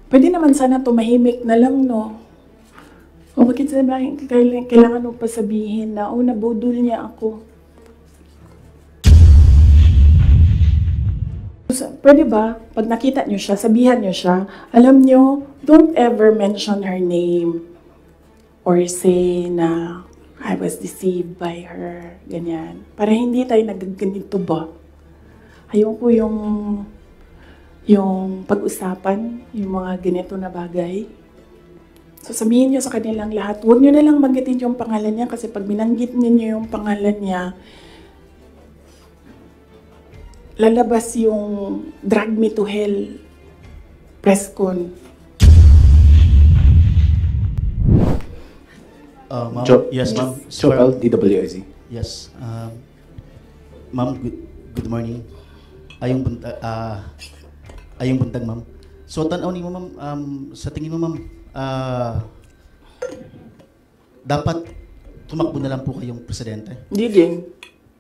Pwede naman sana tumahimik na lang, no? O bakit sabihin, kailangan mo pa sabihin na, oh, nabudol niya ako. Pwede ba, pag nakita niyo siya, sabihan niyo siya, alam niyo, don't ever mention her name or say na I was deceived by her, ganyan. Para hindi tayo nagaganito ba? Ayoko yung pag-usapan, yung mga ganito na bagay. So sabihin niyo sa kanilang lahat, huwag niyo na lang banggitin yung pangalan niya kasi pag binanggit niyo yung pangalan niya, lalabas yung Drag Me to Hell press con. Ma'am, yes, ma'am. Joel, DWIZ. Yes. Ma'am, good morning. Ayong buntag, ma'am. So, tanaw ni mo, ma'am, sa tingin mo, ma'am, dapat tumakbo na lang po kayong presidente? Hindi din.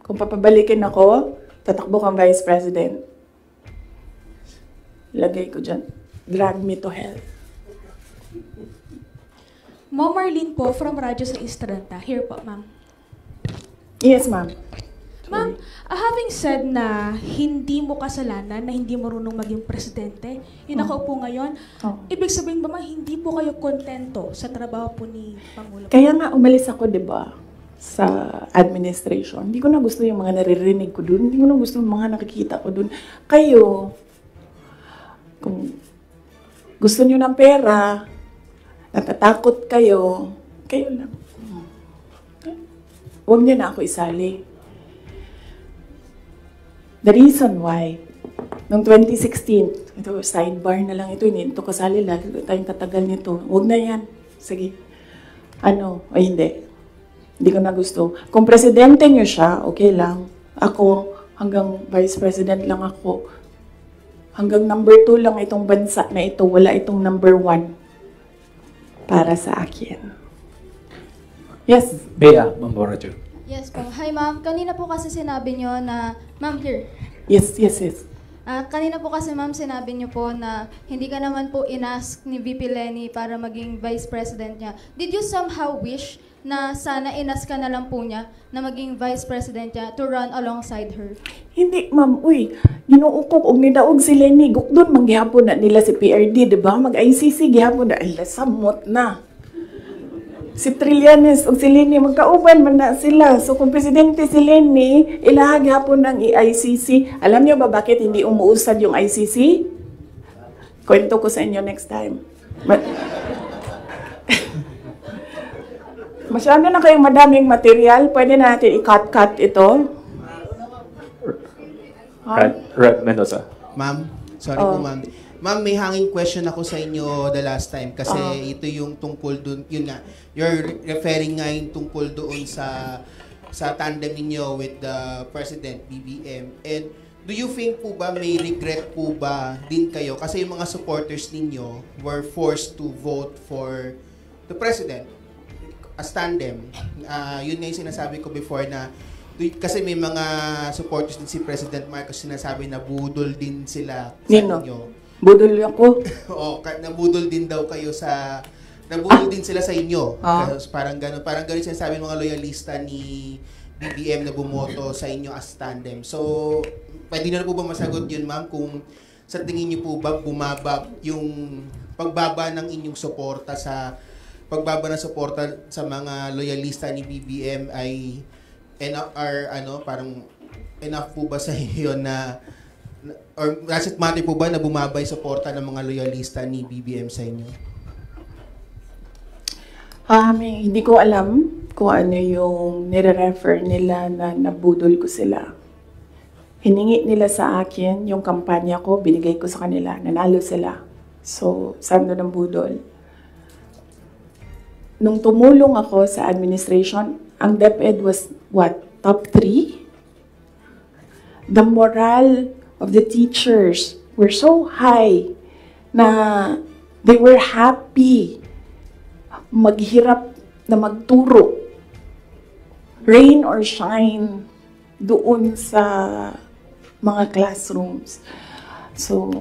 Kung papabalikin ako, tatakbo kang Vice President. Lagay ko dyan. Drag me to hell. Ma'am Marlene po from Radyo sa Estranta. Here po, ma'am. Yes, ma'am. Ma'am, having said na hindi mo kasalanan na hindi marunong maging presidente, yung nakaupo ngayon, ibig sabihin ba ma'am, hindi po kayo kontento sa trabaho po ni Pangulo? Kaya nga umalis ako, di ba, sa administration. Hindi ko na gusto yung mga naririnig ko dun. Hindi ko na gusto yung mga nakikita ko dun. Kayo, kung gusto nyo ng pera, natatakot kayo, kayo lang. Huwag nyo na ako isali. The reason why, noong 2016, ito, sidebar na lang ito, hindi ito kasali, lalo tayong katagal nito. Huwag na yan. Sige. Ano, o hindi. Hindi ko na gusto. Kung presidente nyo siya, okay lang. Ako, hanggang vice president lang ako. Hanggang number 2 lang itong bansa na ito. Wala itong number 1 para sa akin. Yes? Bea, Ma'am Borajo. Yes po. Hi ma'am, kanina po kasi sinabi nyo na, ma'am here. Yes. Kanina po kasi ma'am sinabi nyo po na hindi ka naman po inask ni VP Lenny para maging vice president niya. Did you somehow wish na sana inask ka na lang po niya na maging vice president niya to run alongside her? Hindi, ma'am. Uy, ginuo ko og nidaog si Lenny. Gukdon, manggihapon na nila si PRD, di ba? Mag-ICC, gihapon na. Ay, samot na. Si Trillanes o si Lenny, magkauban man na sila. So kung presidente si Lenny, ilahag hapon ng ICC. Alam niyo ba bakit hindi umuusad yung ICC? Kwento ko sa inyo next time. Masyado na kayong madaming material. Pwede na natin i-cut ito. Red Mendoza. Ma'am, sorry po ma'am. Ma'am, may hanging question ako sa inyo the last time kasi ito yung tungkol dun, yun nga, you're referring nga yung tungkol doon sa tandem ninyo with the President, BBM. And do you think po ba may regret po ba din kayo? Kasi yung mga supporters ninyo were forced to vote for the President as tandem. Yun nga yung sinasabi ko before na kasi may mga supporters din si President Marcos sinasabi na budol din sila sa inyo. Budol ako. Oo, nabudol din daw kayo sa... Nabudol din sila sa inyo. Parang gano'n sinasabi ng mga loyalista ni BBM na bumoto sa inyo as tandem. So, pwede na po ba masagot yun, ma'am? Kung sa tingin niyo po ba bumaba yung pagbaba ng inyong suporta sa... Pagbaba ng suporta sa mga loyalista ni BBM ay parang enough po ba sa inyo na or does it matter po ba na bumaba yung suporta ng mga loyalista ni BBM sa inyo? Hindi ko alam kung ano yung nire-refer nila na nabudol ko sila. Hiningi nila sa akin yung kampanya ko, binigay ko sa kanila, nanalo sila. So, saan doon ang budol? Nung tumulong ako sa administration, ang DepEd was what? Top 3? The morale of the teachers were so high na they were happy maghirap na magturo, rain or shine, doon sa mga classrooms. So,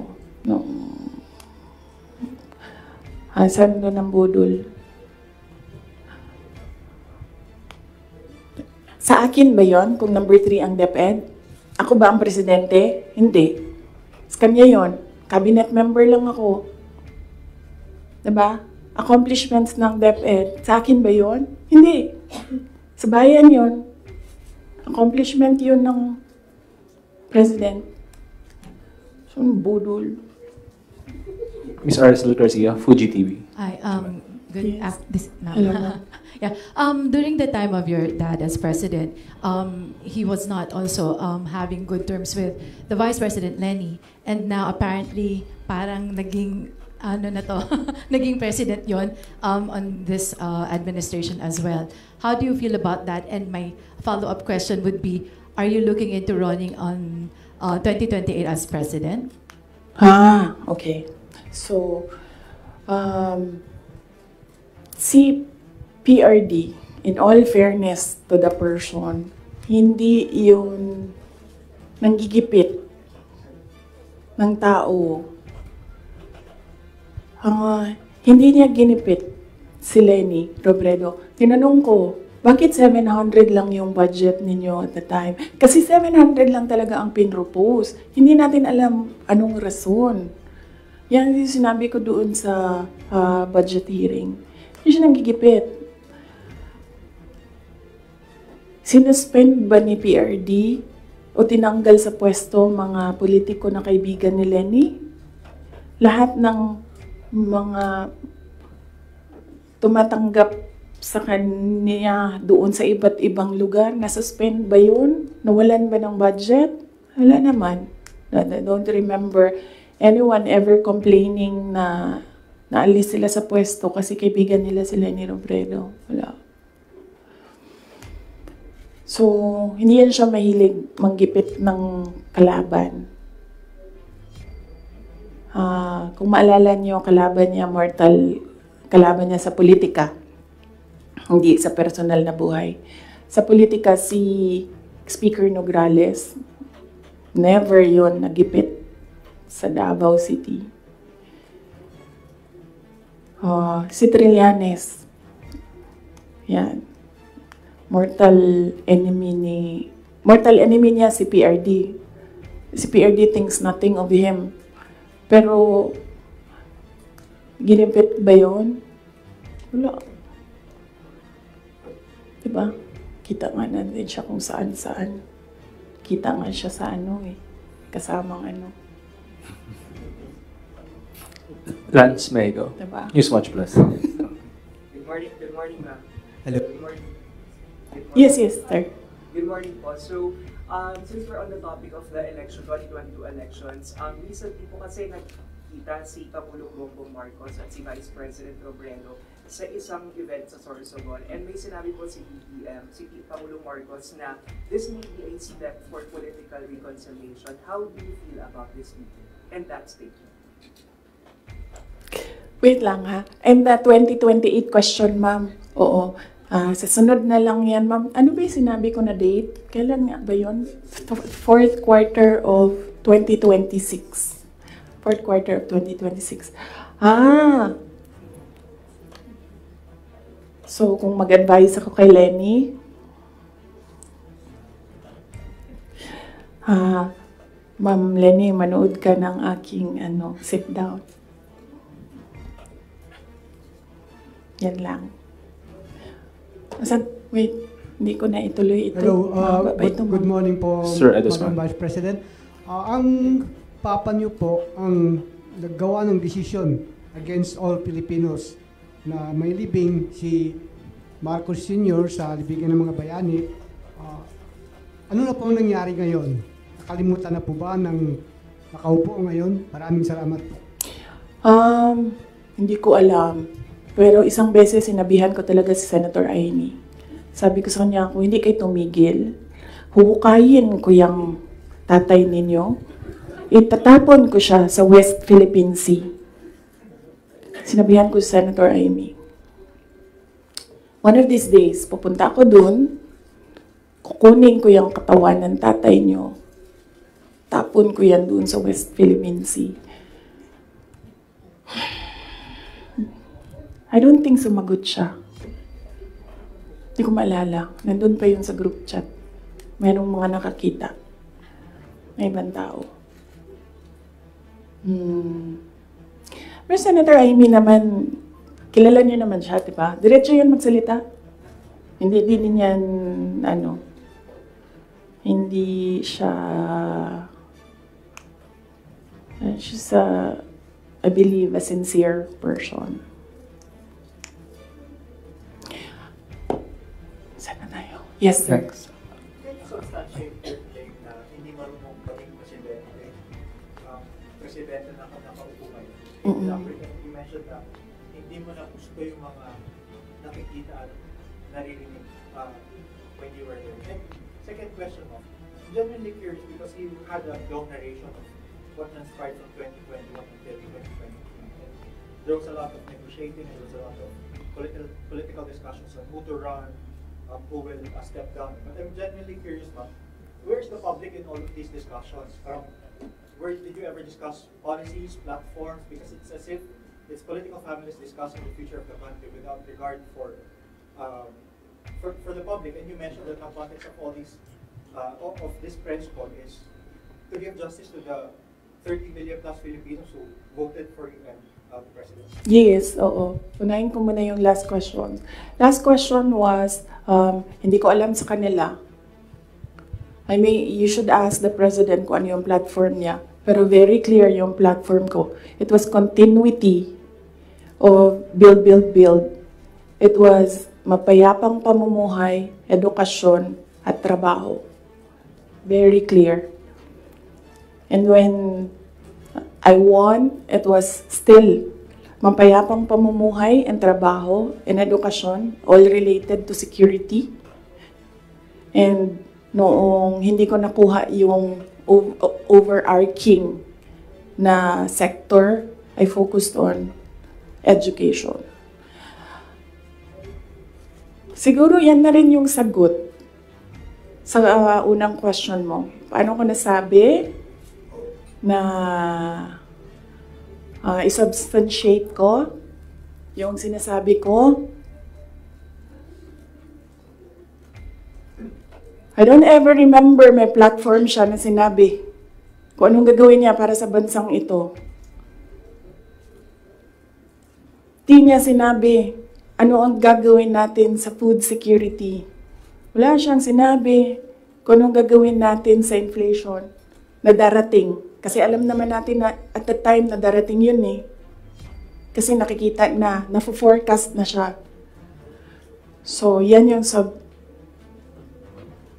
Saan doon ang budol? Sa akin ba yon kung number 3 ang DepEd? Ako ba ang presidente? Hindi. Sa kanya yon. Cabinet member lang ako. Diba? Accomplishments ng DepEd. Sa akin ba yon? Hindi. Sa bayan yon. Accomplishment yun ng president. So, budol. Ms. Aracel Garcia, Fuji TV. Hi, good Yes. no. Hello, ma'am. Yeah. During the time of your dad as president, he was not also having good terms with the Vice President Lenny, and now apparently parang naging ano na to, naging president yon on this administration as well. How do you feel about that? And my follow-up question would be, are you looking into running on 2028 as president? Okay. So, si PRD, in all fairness to the person, hindi yun nanggigipit ng tao. Hindi niya ginipit si Lenny Robredo. Tinanong ko, bakit 700 lang yung budget ninyo at the time? Kasi 700 lang talaga ang pinropose. Hindi natin alam anong rason. Yan yung sinabi ko doon sa budget hearing. Hindi siya nanggigipit. Sinuspend ba ni PRD o tinanggal sa pwesto mga politiko na kaibigan ni Lenny? Lahat ng mga tumatanggap sa kanya doon sa iba't ibang lugar, nasuspend ba yun? Nawalan ba ng budget? Wala naman. I don't remember anyone ever complaining na naalis sila sa pwesto kasi kaibigan nila si Lenny Robredo. Wala. So, hindi yan siya mahilig manggipit ng kalaban. Kung maalala niyo, kalaban niya sa politika. Hindi sa personal na buhay. Sa politika, si Speaker Nograles, never yon nagipit sa Davao City. Si Trillanes, yan. Mortal enemy niya si PRD. Si PRD thinks nothing of him. Pero, ginipit ba yun? Wala. Diba? Kita nga natin siya kung saan-saan. Kita nga siya sa kasamang Lance Mego, Diba? Newswatch Plus. Good morning, ma'am. Hello. Good morning. Yes, sir. Good morning po. So, since we're on the topic of the 2022 elections, recently po kasi nagkita si Pangulong Bongbong Marcos at si Vice President Robredo sa isang event sa Sorsogon. And may sinabi po si Pangulong Marcos na this may be a step for political reconciliation. How do you feel about this meeting and that statement? Wait lang ha. And the 2028 question, ma'am. Oo. Sa sunod na lang yan, ma'am. Ano ba yung sinabi ko na date? Kailan nga ba yun? Fourth quarter of 2026. Fourth quarter of 2026. So, kung mag-advise ako kay Lenny, Ma'am Lenny, manood ka ng aking sit down. Yan lang. Wait, hindi ko na ituloy ito. Hello, Mahaba pa ito, good ma'am. morning po, Sir Edosman. Madam Vice President. Ang papa niyo po ang naggawa ng desisyon against all Filipinos na may libing si Marcos Sr. sa libigan ng mga bayani. Ano na po ang nangyari ngayon? Nakalimutan na po ba ng nakaupo ngayon? Maraming salamat po. Hindi ko alam. Pero isang beses sinabihan ko talaga si Senator Aimee. Sabi ko sa kanya, kung hindi kayo tumigil, huhukayin ko yung tatay ninyo. Itatapon ko siya sa West Philippine Sea. Sinabihan ko si Senator Aimee. One of these days, pupunta ako dun, kukunin ko yung katawan ng tatay nyo, tapon ko yan dun sa West Philippine Sea. I don't think sumagot siya. Hindi ko maalala. Nandun pa yun sa group chat. Merong mga nakakita. May ibang tao. Pero Senator Amy naman, kilala niyo naman siya, di ba? Diretso yun magsalita. Hindi din yan, hindi siya, she's I believe, a sincere person. Saan na tayo? Yes, sir. Substantiate your claim na hindi marunong maging presidente. Presidente na nakaupo ngayon. You mentioned na hindi mo na gusto yung mga nakikita at naririnig when you were there. And second question mo, genuinely curious because you had a long narration of what transpired from 2021 until 2023. And there was a lot of negotiating, there was a lot of political discussions on who to run, who will step down. But I'm genuinely curious, ma'am, where's the public in all of these discussions? Where did you ever discuss policies, platforms? Because it's as if it's political families discussing the future of the country without regard for the public. And you mentioned that the context of all these of this press call is to give justice to the 30 million plus Filipinos who voted for you and the president. Yes, oo. Unahin ko muna yung last question. Last question was, hindi ko alam sa kanila. I mean, you should ask the president kung ano yung platform niya. Pero very clear yung platform ko. It was continuity of build, build, build. It was mapayapang pamumuhay, edukasyon, at trabaho. Very clear. And when I won, it was still mapayapang pamumuhay and trabaho and edukasyon, all related to security. And noong hindi ko nakuha yung overarching na sector, I focused on education. Siguro yan na rin yung sagot sa unang question mo. Paano ko nasabi na isubstantiate ko yung sinasabi ko? I don't ever remember may platform siya na sinabi kung anong gagawin niya para sa bansang ito. Di niya sinabi ano ang gagawin natin sa food security. Wala siyang sinabi kung anong gagawin natin sa inflation na darating. Kasi alam naman natin na at the time na darating yun eh. Kasi nakikita na, na-forecast na siya. So, yan yung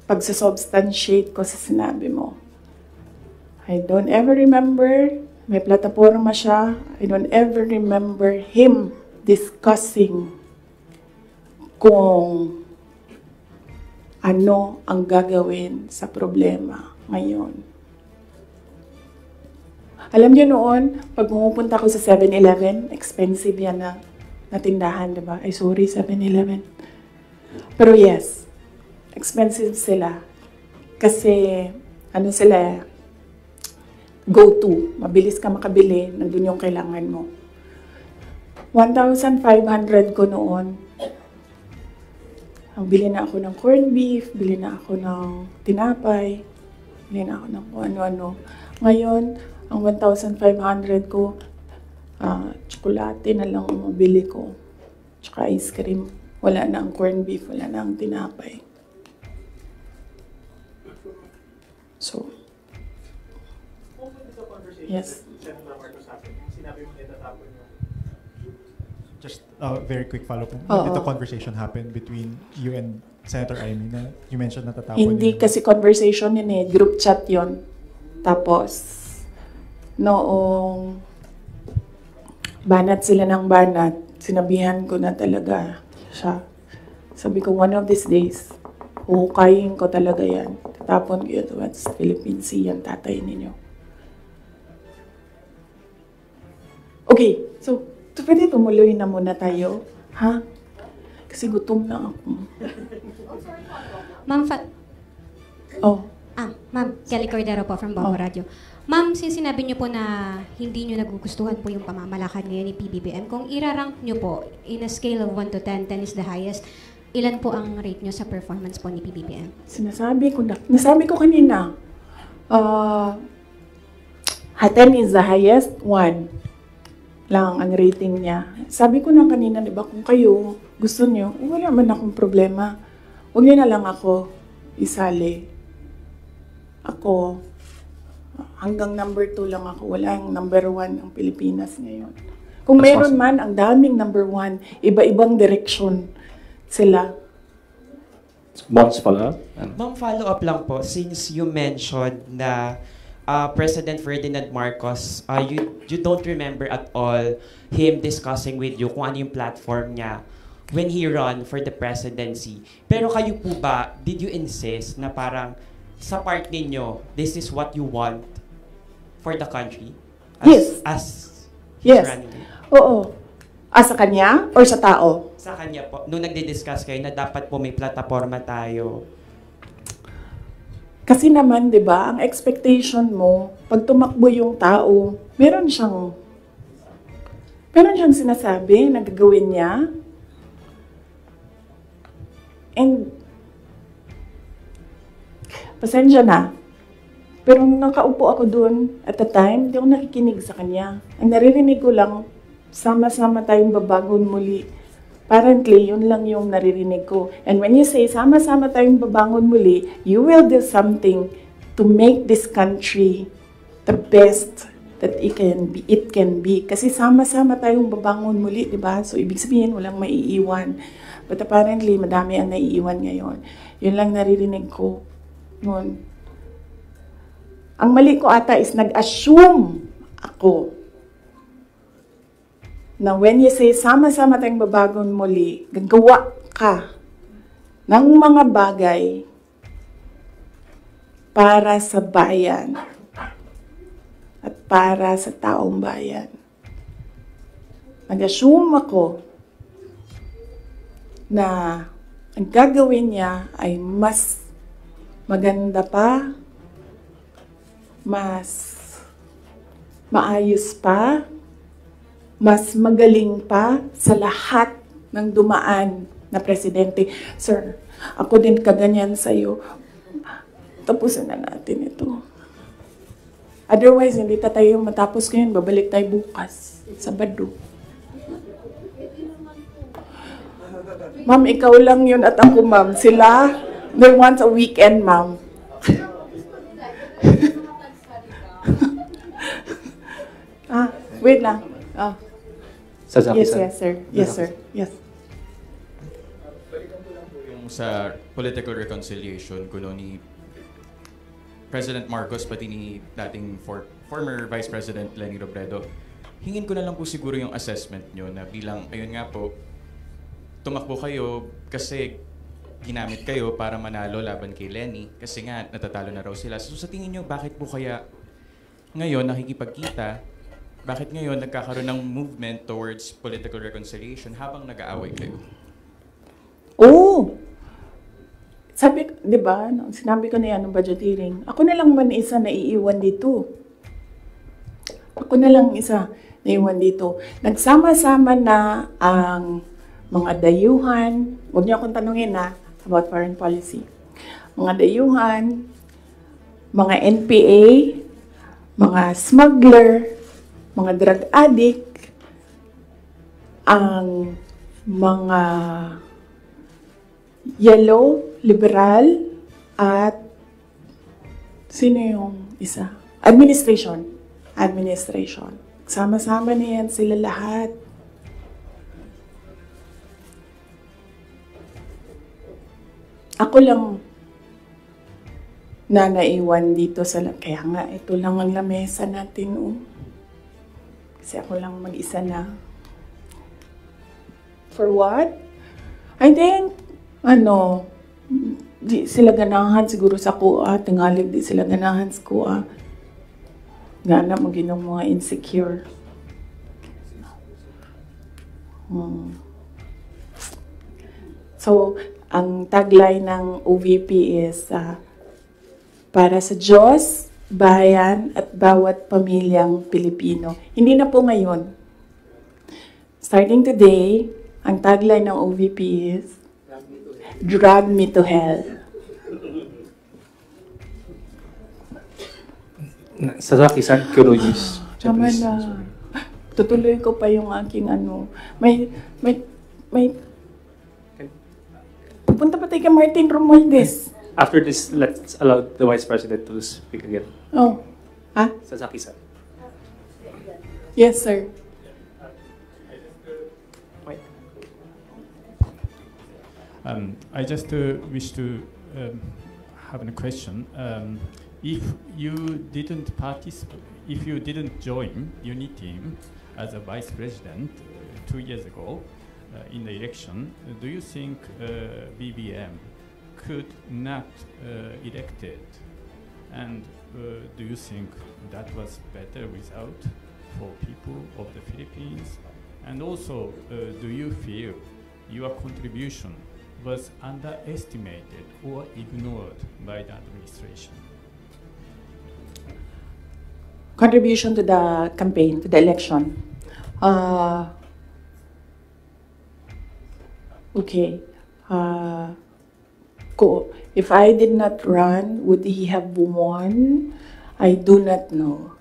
pagsasubstantiate ko sa sinabi mo. I don't ever remember, may plataforma siya, I don't ever remember him discussing kung ano ang gagawin sa problema ngayon. Alam niyo noon, pag pumupunta ko sa 7-Eleven, expensive yan na tindahan, diba? Ay, sorry, 7-Eleven. Pero yes, expensive sila. Kasi, ano sila, go-to. Mabilis ka makabili, nandun yung kailangan mo. 1,500 ko noon. Bili na ako ng corned beef, bili na ako ng tinapay, bili na ako ng kung ano-ano. Ngayon, ang 1,500 ko, tsokolate na lang ang mabili ko. Tsaka ice cream. Wala na ang corned beef, wala na ang tinapay. So, yes. Senator Marcos Happen, sinabi mo na natapon yung just a very quick follow-up. When did the conversation happen between you and Senator Amy na you mentioned natatapon? Hindi kasi conversation yun eh. Group chat yun. Tapos, noong banat sila ng banat, sinabihan ko na talaga siya. Sabi ko, one of these days, huhukayin ko talaga yan. Tatapon ko yun towards Philippine Sea, yung tatay ninyo. Okay, so, pwede tumuloy na muna tayo. Ha? Kasi gutom na ako. Ma'am, Oh. Ma'am, Kelly Cordero po from Bombo Radio. Ma'am, since sinabi niyo po na hindi niyo nagugustuhan po yung pamamalakad ngayon ni PBBM, kung irarank niyo po in a scale of 1 to 10, 10 is the highest, ilan po ang rate niyo sa performance po ni PBBM? Nasabi ko kanina, 10 is the highest, 1 lang ang rating niya. Sabi ko na kanina, di ba, kung kayo gusto niyo, wala man akong problema. Huwag niyo na lang ako isali. Ako, hanggang number 2 lang ako. Wala yung number 1 ang Pilipinas ngayon. Kung meron man, ang daming number 1, iba-ibang direksyon sila. Once follow-up? Ma'am, follow-up lang po. Since you mentioned na President Ferdinand Marcos, you don't remember at all him discussing with you kung ano yung platform niya when he run for the presidency. Pero kayo po ba, did you insist na parang sa part ninyo, this is what you want for the country? Yes. Oo. Sa kanya or sa tao? Sa kanya po. Nung nagdi-discuss kayo na dapat po may plataforma tayo. Kasi naman, di ba, ang expectation mo, pag tumakbo yung tao, meron siyang sinasabi na gagawin niya. And, pasensya na. Pero nung nakaupo ako doon at the time, hindi ako nakikinig sa kanya. Ang naririnig ko lang, sama-sama tayong babangon muli. Apparently, yun lang yung naririnig ko. And when you say, sama-sama tayong babangon muli, you will do something to make this country the best that it can be. Kasi sama-sama tayong babangon muli, di ba? So, ibig sabihin, walang maiiwan. But apparently, madami ang naiiwan ngayon. Yun lang naririnig ko noon. Ang mali ko ata is nag-assume ako na when you say, sama-sama tayong babangon muli, gagawa ka ng mga bagay para sa bayan at para sa taong bayan. Nag-assume ako na ang gagawin niya ay mas maganda pa, mas maayos pa, mas magaling pa sa lahat ng dumaan na presidente. Sir, ako din kaganyan sa'yo. Tapusin na natin ito. Otherwise, hindi tayo matapos ngayon. Babalik tayo bukas, Sabado. Ma'am, ikaw lang yun at ako, ma'am. Sila, they want a weekend, ma'am. Wait lang. Yes, sir. Yes, sir. Yes. Balikan ko lang po yung sa political reconciliation kuno ni President Marcos pati ni dating former Vice President Leni Robredo. Hingin ko na lang po siguro yung assessment nyo na bilang, ayun nga po, tumakbo kayo kasi ginamit kayo para manalo laban kay Leni kasi nga natatalo na raw sila. So sa tingin nyo, bakit po kaya ngayon nakikipagkita? Bakit ngayon nagkakaroon ng movement towards political reconciliation habang nag-aaway kayo? Sabi, di ba, sinabi ko na yan ng budget hearing, ako na lang man isa na iiwan dito. Ako na lang isa na iwan dito. Nagsama-sama na ang mga dayuhan, huwag niyo akong tanungin about foreign policy. Mga dayuhan, mga NPA, mga smuggler, mga drug addict, ang mga yellow, liberal, at sino yung isa? Administration. Sama-sama na yan sila lahat. Ako lang na naiwan dito sa kaya nga ito lang ang lamesa natin. Kasi ako lang mag-isa na. For what? I think, di sila ganahan siguro sa kuha. Tingalig di sila ganahan sa kuha. Nga na mag-inong mga insecure. So, ang tagline ng OVP is para sa Diyos, bayan, at bawat pamilyang Pilipino. Hindi na po ngayon. Starting today, ang tagline ng OVP is, Drag me to hell. Sasaki-san, Kuroyus. Tama na. Tutuloy ko pa yung aking ano. May pupunta pa tayo kay Martin Romualdez. After this, let's allow the Vice President to speak again. Oh. Ha? Sasaki-san. Yes, sir. I just wish to have a question. If you didn't participate, if you didn't join UNITEAM as a vice president 2 years ago in the election, do you think BBM could not elected? And do you think that was better result for people of the Philippines? And also, do you feel your contribution was underestimated or ignored by the administration? Contribution to the campaign, to the election. Okay. If I did not run, would he have won? I do not know.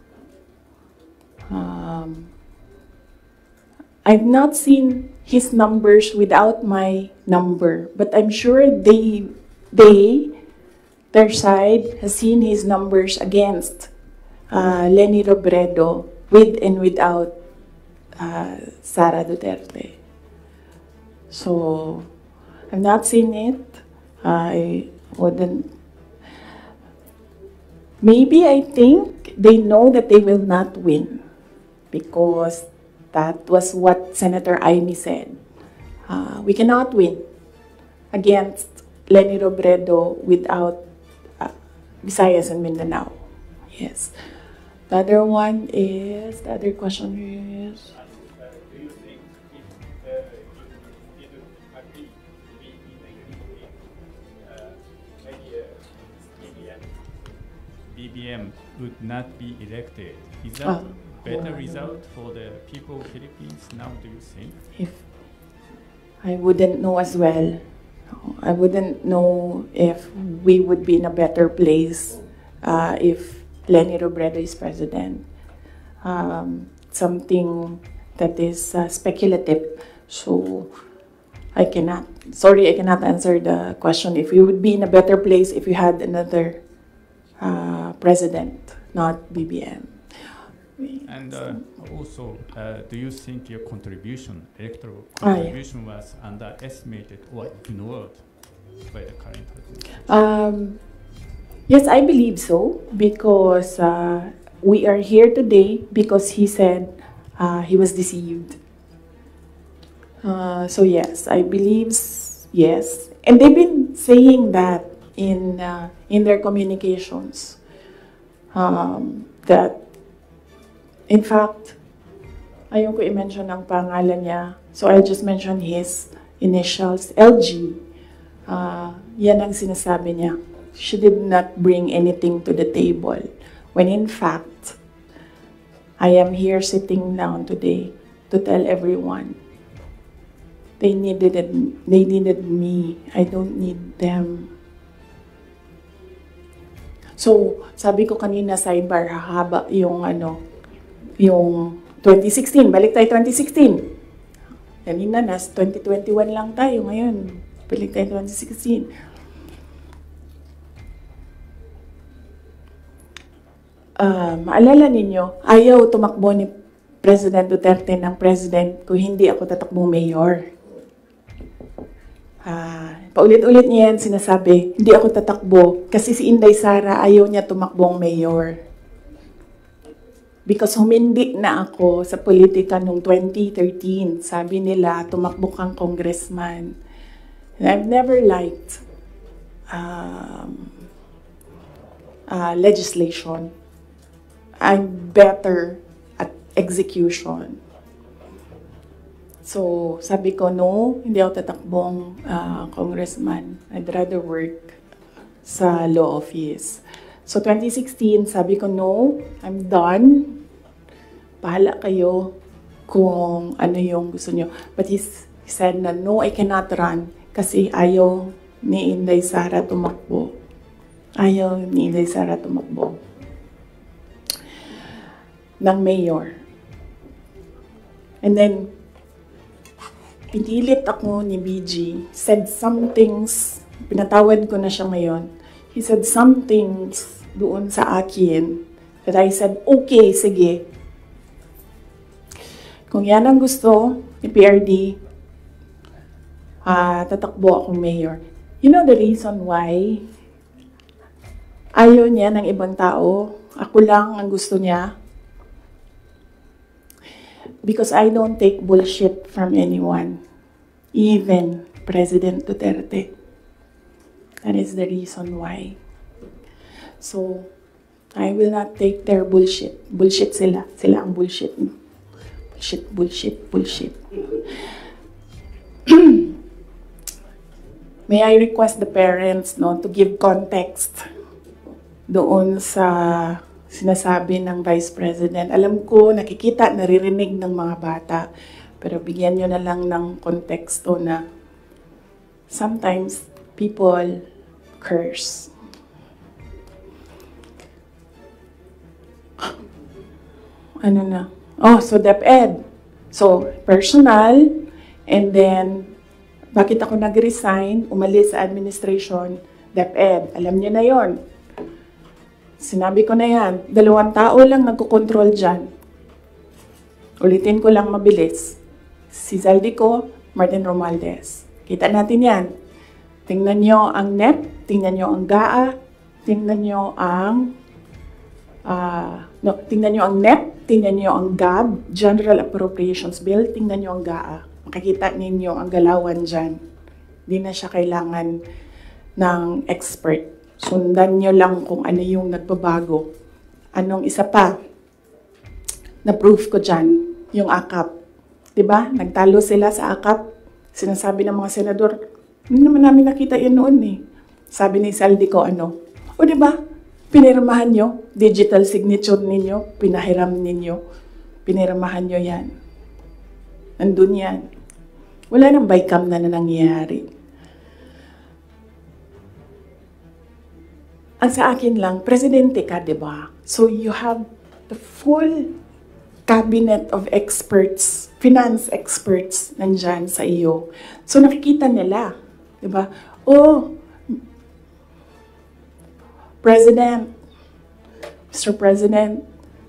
I've not seen his numbers without my number, but I'm sure their side has seen his numbers against Leni Robredo with and without Sara Duterte. So I've not seen it. I wouldn't. Maybe I think they know that they will not win because that was what Senator Aimee said. We cannot win against Leni Robredo without Visayas and Mindanao. Yes. The other one is, the other question is, Do you think if you didn't agree to be in the BBM would not be elected? Is that better result for the people of Philippines now, do you think? If I wouldn't know as well. I wouldn't know if we would be in a better place if Leni Robredo is president. Something that is speculative. So I cannot answer the question if we would be in a better place if we had another president, not BBM. And also, do you think your electoral contribution was underestimated or ignored by the current president? Yes, I believe so, because we are here today because he said he was deceived. So yes, I believe yes. And they've been saying that in their communications, that in fact, ayaw ko i-mention ang pangalan niya. So I'll just mention his initials, LG. Yan ang sinasabi niya. She did not bring anything to the table. When in fact, I am here sitting down today to tell everyone they needed me. I don't need them. So, sabi ko kanina sidebar, hahaba yung yung 2016, balik tayo 2016. Kanina, 2021 lang tayo ngayon. Balik tayo 2016. Maalala ninyo, ayaw tumakbo ni President Duterte ng president kung hindi ako tatakbong mayor. Paulit-ulit niya yan sinasabi, hindi ako tatakbo kasi si Inday Sara ayaw niya tumakbong mayor. Because humindi na ako sa politika noong 2013. Sabi nila, tumakbo kang congressman. And I've never liked legislation. I'm better at execution. So, sabi ko, no, hindi ako tatakbong congressman. I'd rather work sa law office. So 2016, sabi ko, no, I'm done. Bahala kayo kung ano yung gusto nyo. But he said na, no, I cannot run kasi ayaw ni Inday Sara tumakbo. Ayaw ni Inday Sara tumakbo ng mayor. And then, pinilit ako ni BG, said some things, pinatawad ko na siya ngayon. He said some things doon sa akin that I said, okay, sige. Kung yan ang gusto ni PRD, tatakbo akong mayor. You know the reason why ayaw niya ng ibang tao? Ako lang ang gusto niya. Because I don't take bullshit from anyone. Even President Duterte. That is the reason why. So, I will not take their bullshit. Bullshit sila. Sila ang bullshit. Bullshit, bullshit, bullshit. May I request the parents to give context doon sa sinasabi ng Vice President. Alam ko, nakikita, naririnig ng mga bata, pero bigyan nyo na lang ng konteksto na sometimes people curse. Ano na? Oh, so DepEd. So, personal, and then, bakit ako nag-resign, umalis sa administration, DepEd. Alam niyo na yon. Sinabi ko na yan, 2 tao lang nagkocontrol dyan. Ulitin ko lang mabilis. Si Zaldico, Martin Romualdez. Kita natin yan. Tingnan nyo ang NEP, tingnan nyo ang GAA, tingnan nyo ang tingnan nyo ang NEP, tingnan nyo ang GAB, General Appropriations Bill, tingnan nyo ang GAA. Makikita ninyo ang galawan dyan. Hindi na siya kailangan ng expert. Sundan nyo lang kung ano yung nagbabago. Anong isa pa? Na-proof ko dyan, yung AKAP. Diba? Nagtalo sila sa AKAP. Sinasabi ng mga senador, hindi naman namin nakita yun noon eh. Sabi ni Zaldico, o diba? Pinirmahan nyo, digital signature ninyo, pinahiram ninyo, pinirmahan nyo yan. Nandun yan. Wala nang bycam na nangyayari. Ang sa akin lang, presidente ka, di ba? So you have the full cabinet of experts, finance experts, nandyan sa iyo. So nakikita nila, di ba? Oh, President, Mr. President,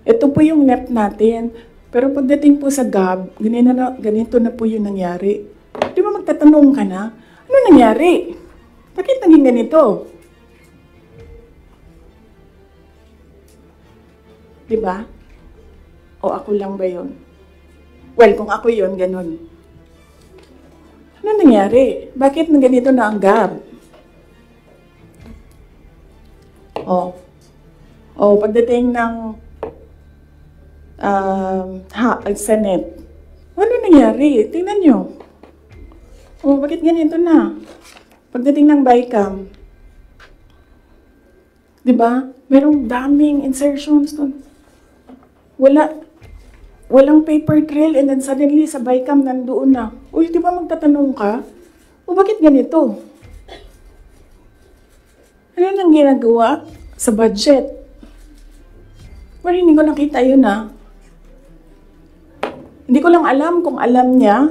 ito po yung NEP natin. Pero pagdating po sa GAB, ganito na po yung nangyari. Di ba magtatanong ka na, ano nangyari? Bakit naging ganito? Di ba? O ako lang ba yun? Well, kung ako yun, ganun. Ano nangyari? Bakit nang ganito na ang GAB? Pagdating ng Senate, ano nangyari? Tingnan nyo. Bakit ganito na? Pagdating ng BICAM, di ba? Merong daming insertions doon. Walang paper trail and then suddenly sa BICAM nandoon na. Uy, di ba magtatanong ka? Bakit ganito? Ano nang ginagawa sa budget? Well, hindi ko nakita yun Hindi ko lang alam kung alam niya.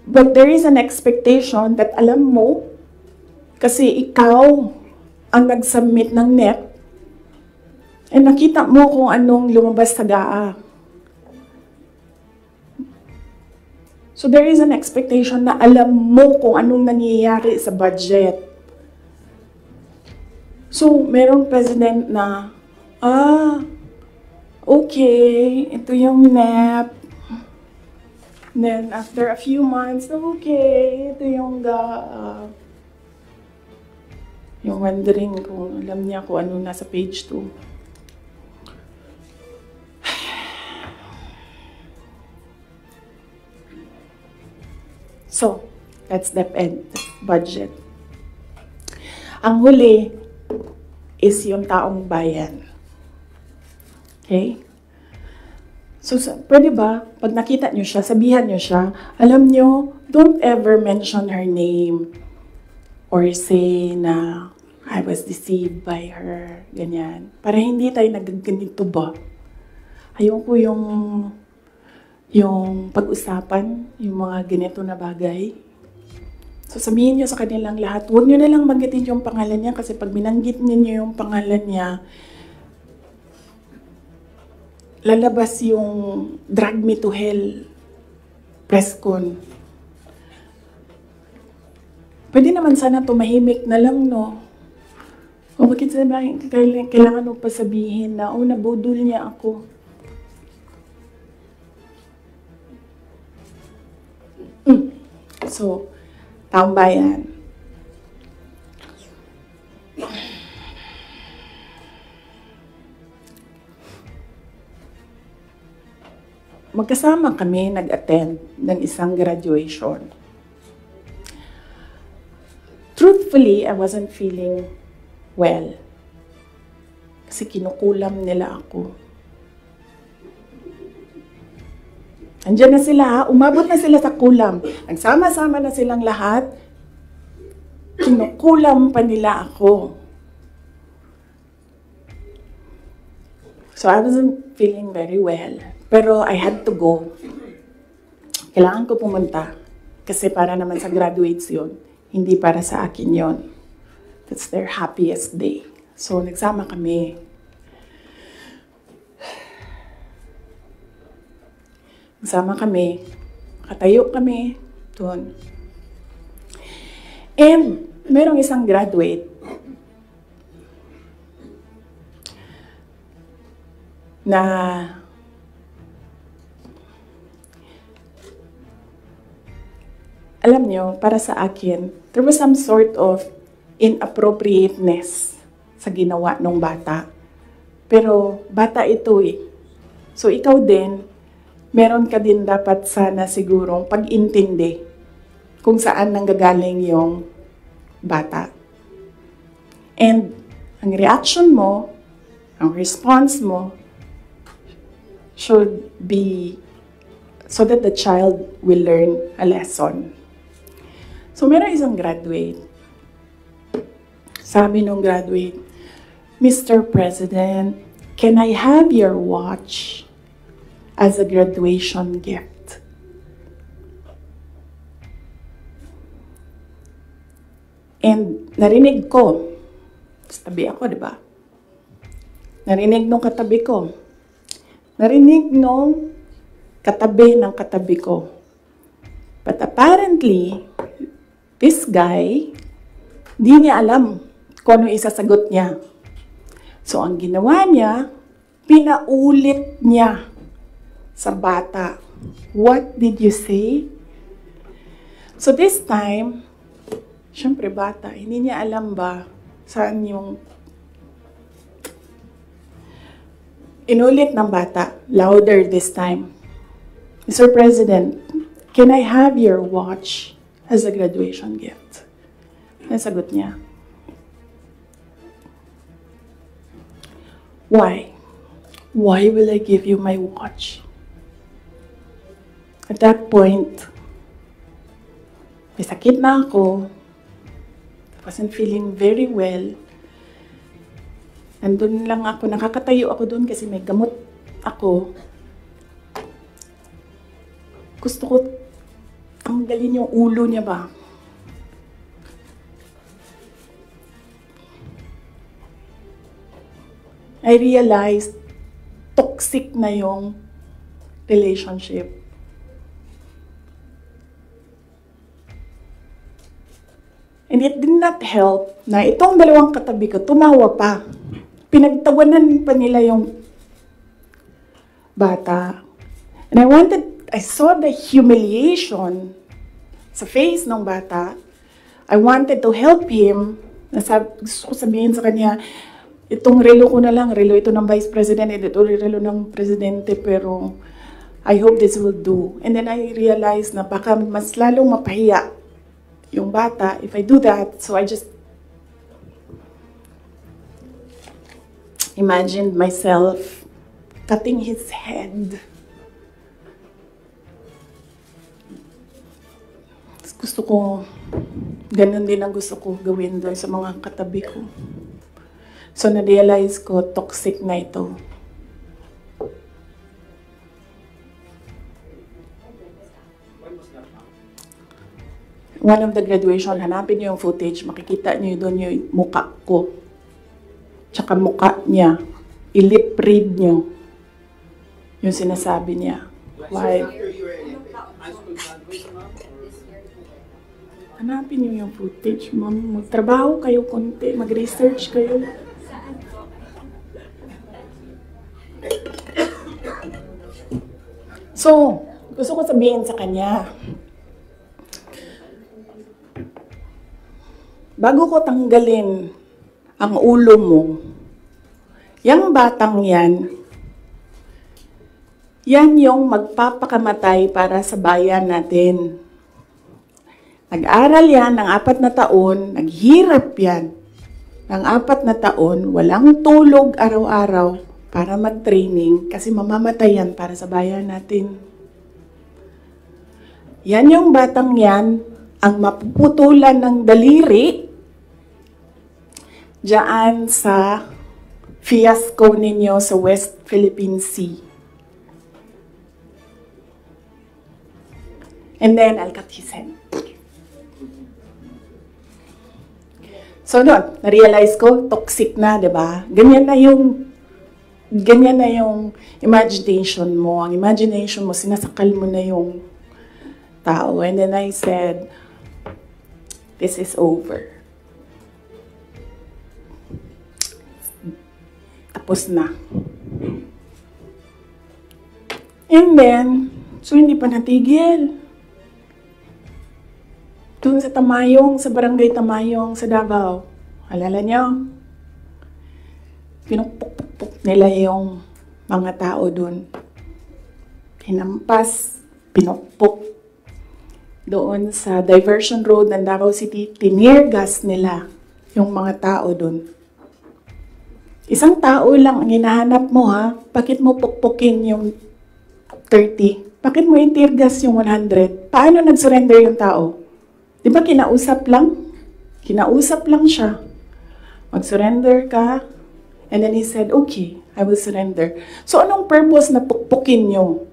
But there is an expectation that alam mo kasi ikaw ang nag-submit ng NEP and nakita mo kung anong lumabas sa GAA. So there is an expectation na alam mo kung anong nangyayari sa budget. So, merong president na, okay, ito yung NEP. Then, after a few months, okay, ito yung GAA. Yung wondering kung alam niya kung ano nasa page 2. So, that's DepEd budget. Ang huli, is yung taong bayan. Okay? So, pwede ba, pag nakita nyo siya, sabihan nyo siya, alam nyo, don't ever mention her name or say na I was deceived by her, ganyan. Para hindi tayo nagaganito ba? Ayoko yung pag-usapan, yung mga ganito na bagay. So sabihin nyo sa kanilang lahat, huwag nyo na lang banggitin yung pangalan niya kasi pag binanggit niyo yung pangalan niya, lalabas yung drag me to hell press con. Pwede naman sana tumahimik na lang, no? O bakit sabihin, kailangan mo pa sabihin na, oh, nabudol niya ako. So, taong bayan. Magkasama kami nag-attend ng isang graduation. Truthfully, I wasn't feeling well. Kasi kinukulam nila ako. Andiyan na sila, umabot na sila sa kulam. Nagsama-sama na silang lahat. Kinukulam pa nila ako. So I wasn't feeling very well. Pero I had to go. Kailangan ko pumunta. Kasi para naman sa graduates yun. Hindi para sa akin yun. That's their happiest day. So nagsama kami. Nagsama kami. Katayo kami doon. And merong isang graduate na alam nyo, para sa akin, there was some sort of inappropriateness sa ginawa ng bata. Pero bata ito eh. So ikaw din, meron ka din dapat sana sigurong pag-intindi kung saan nanggagaling yung bata. And ang reaction mo, ang response mo, should be so that the child will learn a lesson. So meron isang graduate. Sabi nung graduate, Mr. President, can I have your watch as a graduation gift? And narinig ko, tabi ako, di ba? Narinig nung katabi ko. Narinig nung katabi ng katabi ko. But apparently, this guy, di niya alam kung ano isasagot niya. So, ang ginawa niya, pinaulit niya sa bata. What did you say? So, this time, syempre bata, hindi niya alam ba saan yung inulit ng bata, louder this time. Mr. President, can I have your watch as a graduation gift? Nasagot niya. Why? Why will I give you my watch? At that point, may sakit na ako. I wasn't feeling very well. Nandun lang ako, nakakatayo ako doon kasi may gamot ako. Gusto ko tanggalin yung ulo niya ba? I realized toxic na yung relationship. And it did not help na itong dalawang katabi ko, tumawa pa. Pinagtawanan pa nila yung bata. And I saw the humiliation sa face ng bata. I wanted to help him. Gusto ko sabihin sa kanya, itong relo ko na lang, relo ito ng Vice President, ito relo ng Presidente, pero I hope this will do. And then I realized na baka mas lalong mapahiya yung bata if I do that. So I just imagined myself cutting his head. Gusto ko, ganun din ang gusto ko gawin doon sa mga katabi ko. So, na-realize ko, toxic na ito. One of the graduation, hanapin niyo yung footage, makikita niyo doon yung mukha ko. Tsaka mukha niya. I-lip read niyo yung sinasabi niya. Why? Hanapin niyo yung footage, ma'am. Magtrabaho kayo konti, mag-research kayo. So, gusto ko sabihin sa kanya, bago ko tanggalin ang ulo mo, yang batang yan yung magpapakamatay para sa bayan natin. Nag-aral yan ng 4 na taon, naghirap yan ng 4 na taon, walang tulog araw-araw para mag-training kasi mamamatay yan para sa bayan natin. Yan yung batang yan, ang mapuputulan ng daliri diyan sa fiasco ninyo sa West Philippine Sea. And then, I'll cut his head. So, doon, na-realize ko, toxic na, di ba? Ganyan na yung imagination mo. Ang imagination mo, sinasakal mo na yung tao. And then I said, this is over. Tapos na. And then, so hindi pa natigil. Doon sa Tamayong, sa barangay Tamayong, sa Davao. Alala niyo? Pinupuk-puk nila yung mga tao doon. Hinampas, pinupuk. Doon sa diversion road ng Davao City, tinirgas nila yung mga tao doon. Isang tao lang ang hinahanap mo, ha? Bakit mo pukpukin yung 30? Bakit mo itirgas yung 100? Paano nag-surrender yung tao? Di ba kinausap lang? Kinausap lang siya. Mag-surrender ka. And then he said, okay, I will surrender. So anong purpose na pukpukin nyo?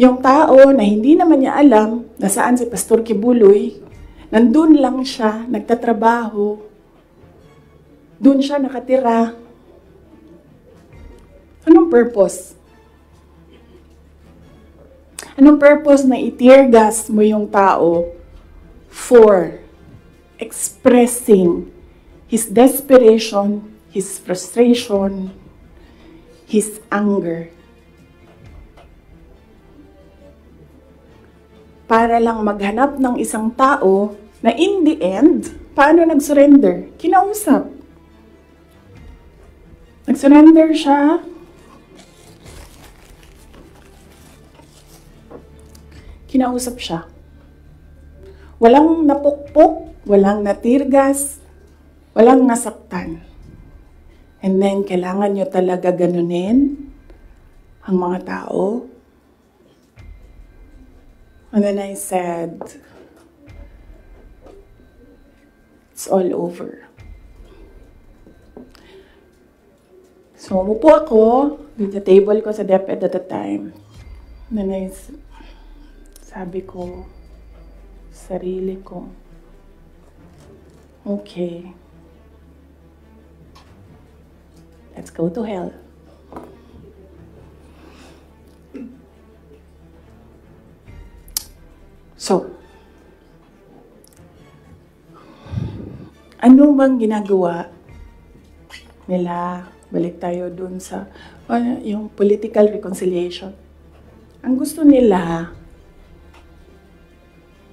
Yung tao na hindi naman niya alam na saan si Pastor Kibuloy, nandun lang siya, nagtatrabaho. Doon siya nakatira. Anong purpose? Anong purpose na i-tear gas mo yung tao for expressing his desperation, his frustration, his anger? Para lang maghanap ng isang tao na in the end, paano nag-surrender? Kinausap. Nag-surrender siya. Kinausap siya. Walang napukpok, walang natirgas, walang nasaktan. And then, kailangan nyo talaga ganunin ang mga tao. And then I said, it's all over. So, umupo ako with the table ko sa DepEd at the time. And then sabi ko, sarili ko, okay, let's go to hell. So, ano bang ginagawa nila? Balik tayo dun sa yung political reconciliation. Ang gusto nila,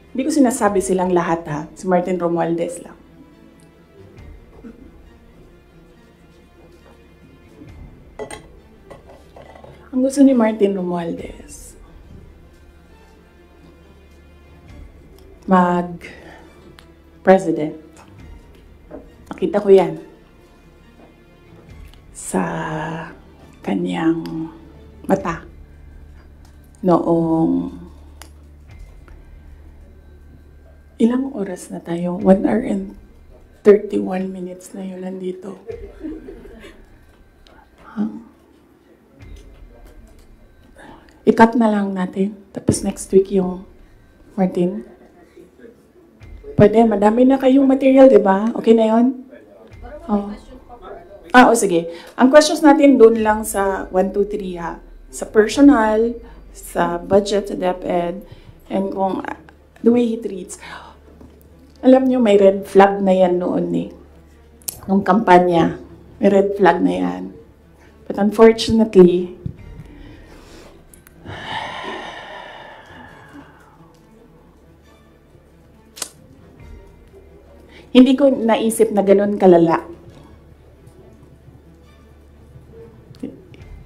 hindi ko sinasabi silang lahat, ha? Si Martin Romualdez lang. Ang gusto ni Martin Romualdez, mag-president. Nakita ko yan. sa kanyang mata noong ilang oras na tayo? 1 hour and 31 minutes na yun nandito. I-cut na lang natin. Tapos next week yung Martin. Pwede, madami na kayong material, di ba? Okay na yun? Oh. Sige. Ang questions natin doon lang sa 1, 2, 3 ha. Sa personal, sa budget, sa DepEd, and kung the way he treats. Alam nyo, may red flag na yan noon eh. Nung kampanya, may red flag na yan. But unfortunately, hindi ko naisip na ganun kalala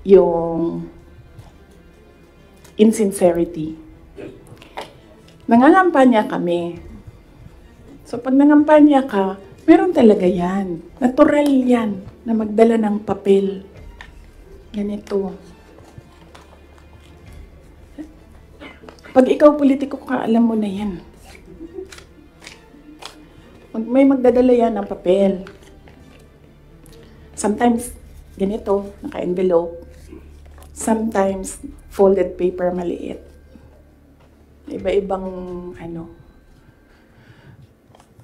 yung insincerity. Nangangampanya kami. So pag nangampanya ka, meron talaga yan. Natural yan na magdala ng papel. Ganito. Pag ikaw politiko ka, alam mo na yan. May magdadala yan ng papel. Sometimes, ganito, naka-envelope. Sometimes, folded paper maliit. Iba-ibang ano.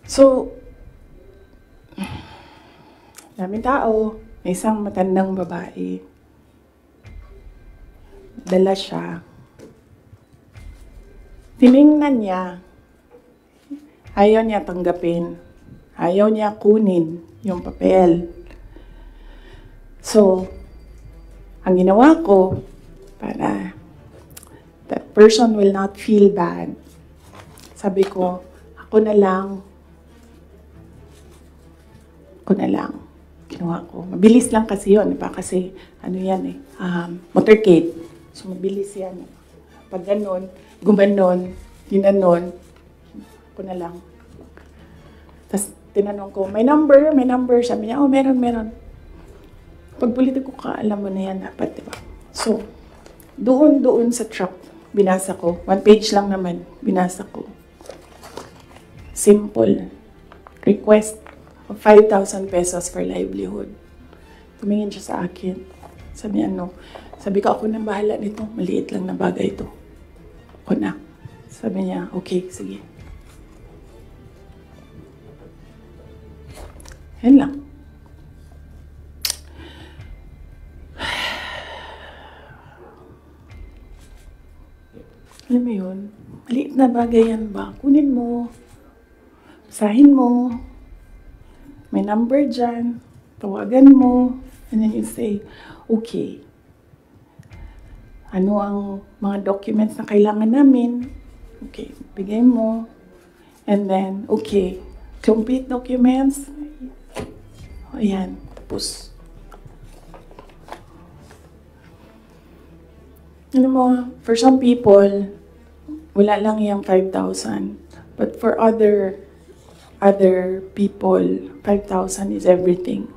So, daming tao, may isang matandang babae. Dala siya. Tiningnan niya. Ayaw niya tanggapin. Ayaw niya kunin yung papel. So, ang ginawa ko, para that person will not feel bad, sabi ko, ako na lang. Ginawa ko. Mabilis lang kasi yun. Diba? Kasi, ano yan eh, motorcade. So, mabilis yan. Pag ganon, gumanon, ginanon, ako na lang. Tapos, tinanong ko, may number? Sabi niya, meron. Pag politiko ka, alam mo na yan dapat, diba? So, doon sa truck, binasa ko. 1 page lang naman, binasa ko. Simple. Request of 5,000 pesos for livelihood. Tumingin siya sa akin. Sabi niya, Sabi ko, ako nang bahala nito. Maliit lang na bagay ito. Ako na. Sabi niya, okay, sige. Yan lang. Alam mo yun, maliit na bagay yan ba? Kunin mo, basahin mo, may number dyan, tawagan mo, and then you say, okay, ano ang mga documents na kailangan namin? Okay, bigay mo, and then, okay, complete documents, ayan, tapos. Alam mo, for some people, wala lang yung 5,000. But for other people, 5,000 is everything.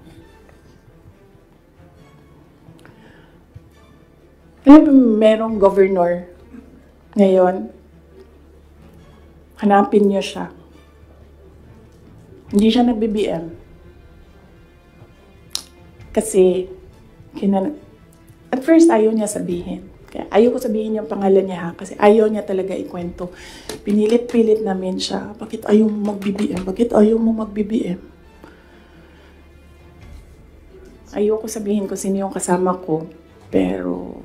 Alam mo, merong governor ngayon, hanapin niyo siya. Hindi siya nag-BBM. Kasi, at first ayaw niya sabihin. Kaya ayaw ko sabihin yung pangalan niya ha, kasi ayaw niya talaga ikwento. Pinilit-pilit namin siya, bakit ayaw mo mag-BBM? Bakit ayaw mo mag-BBM? Ayaw ko sabihin kung sino yung kasama ko, pero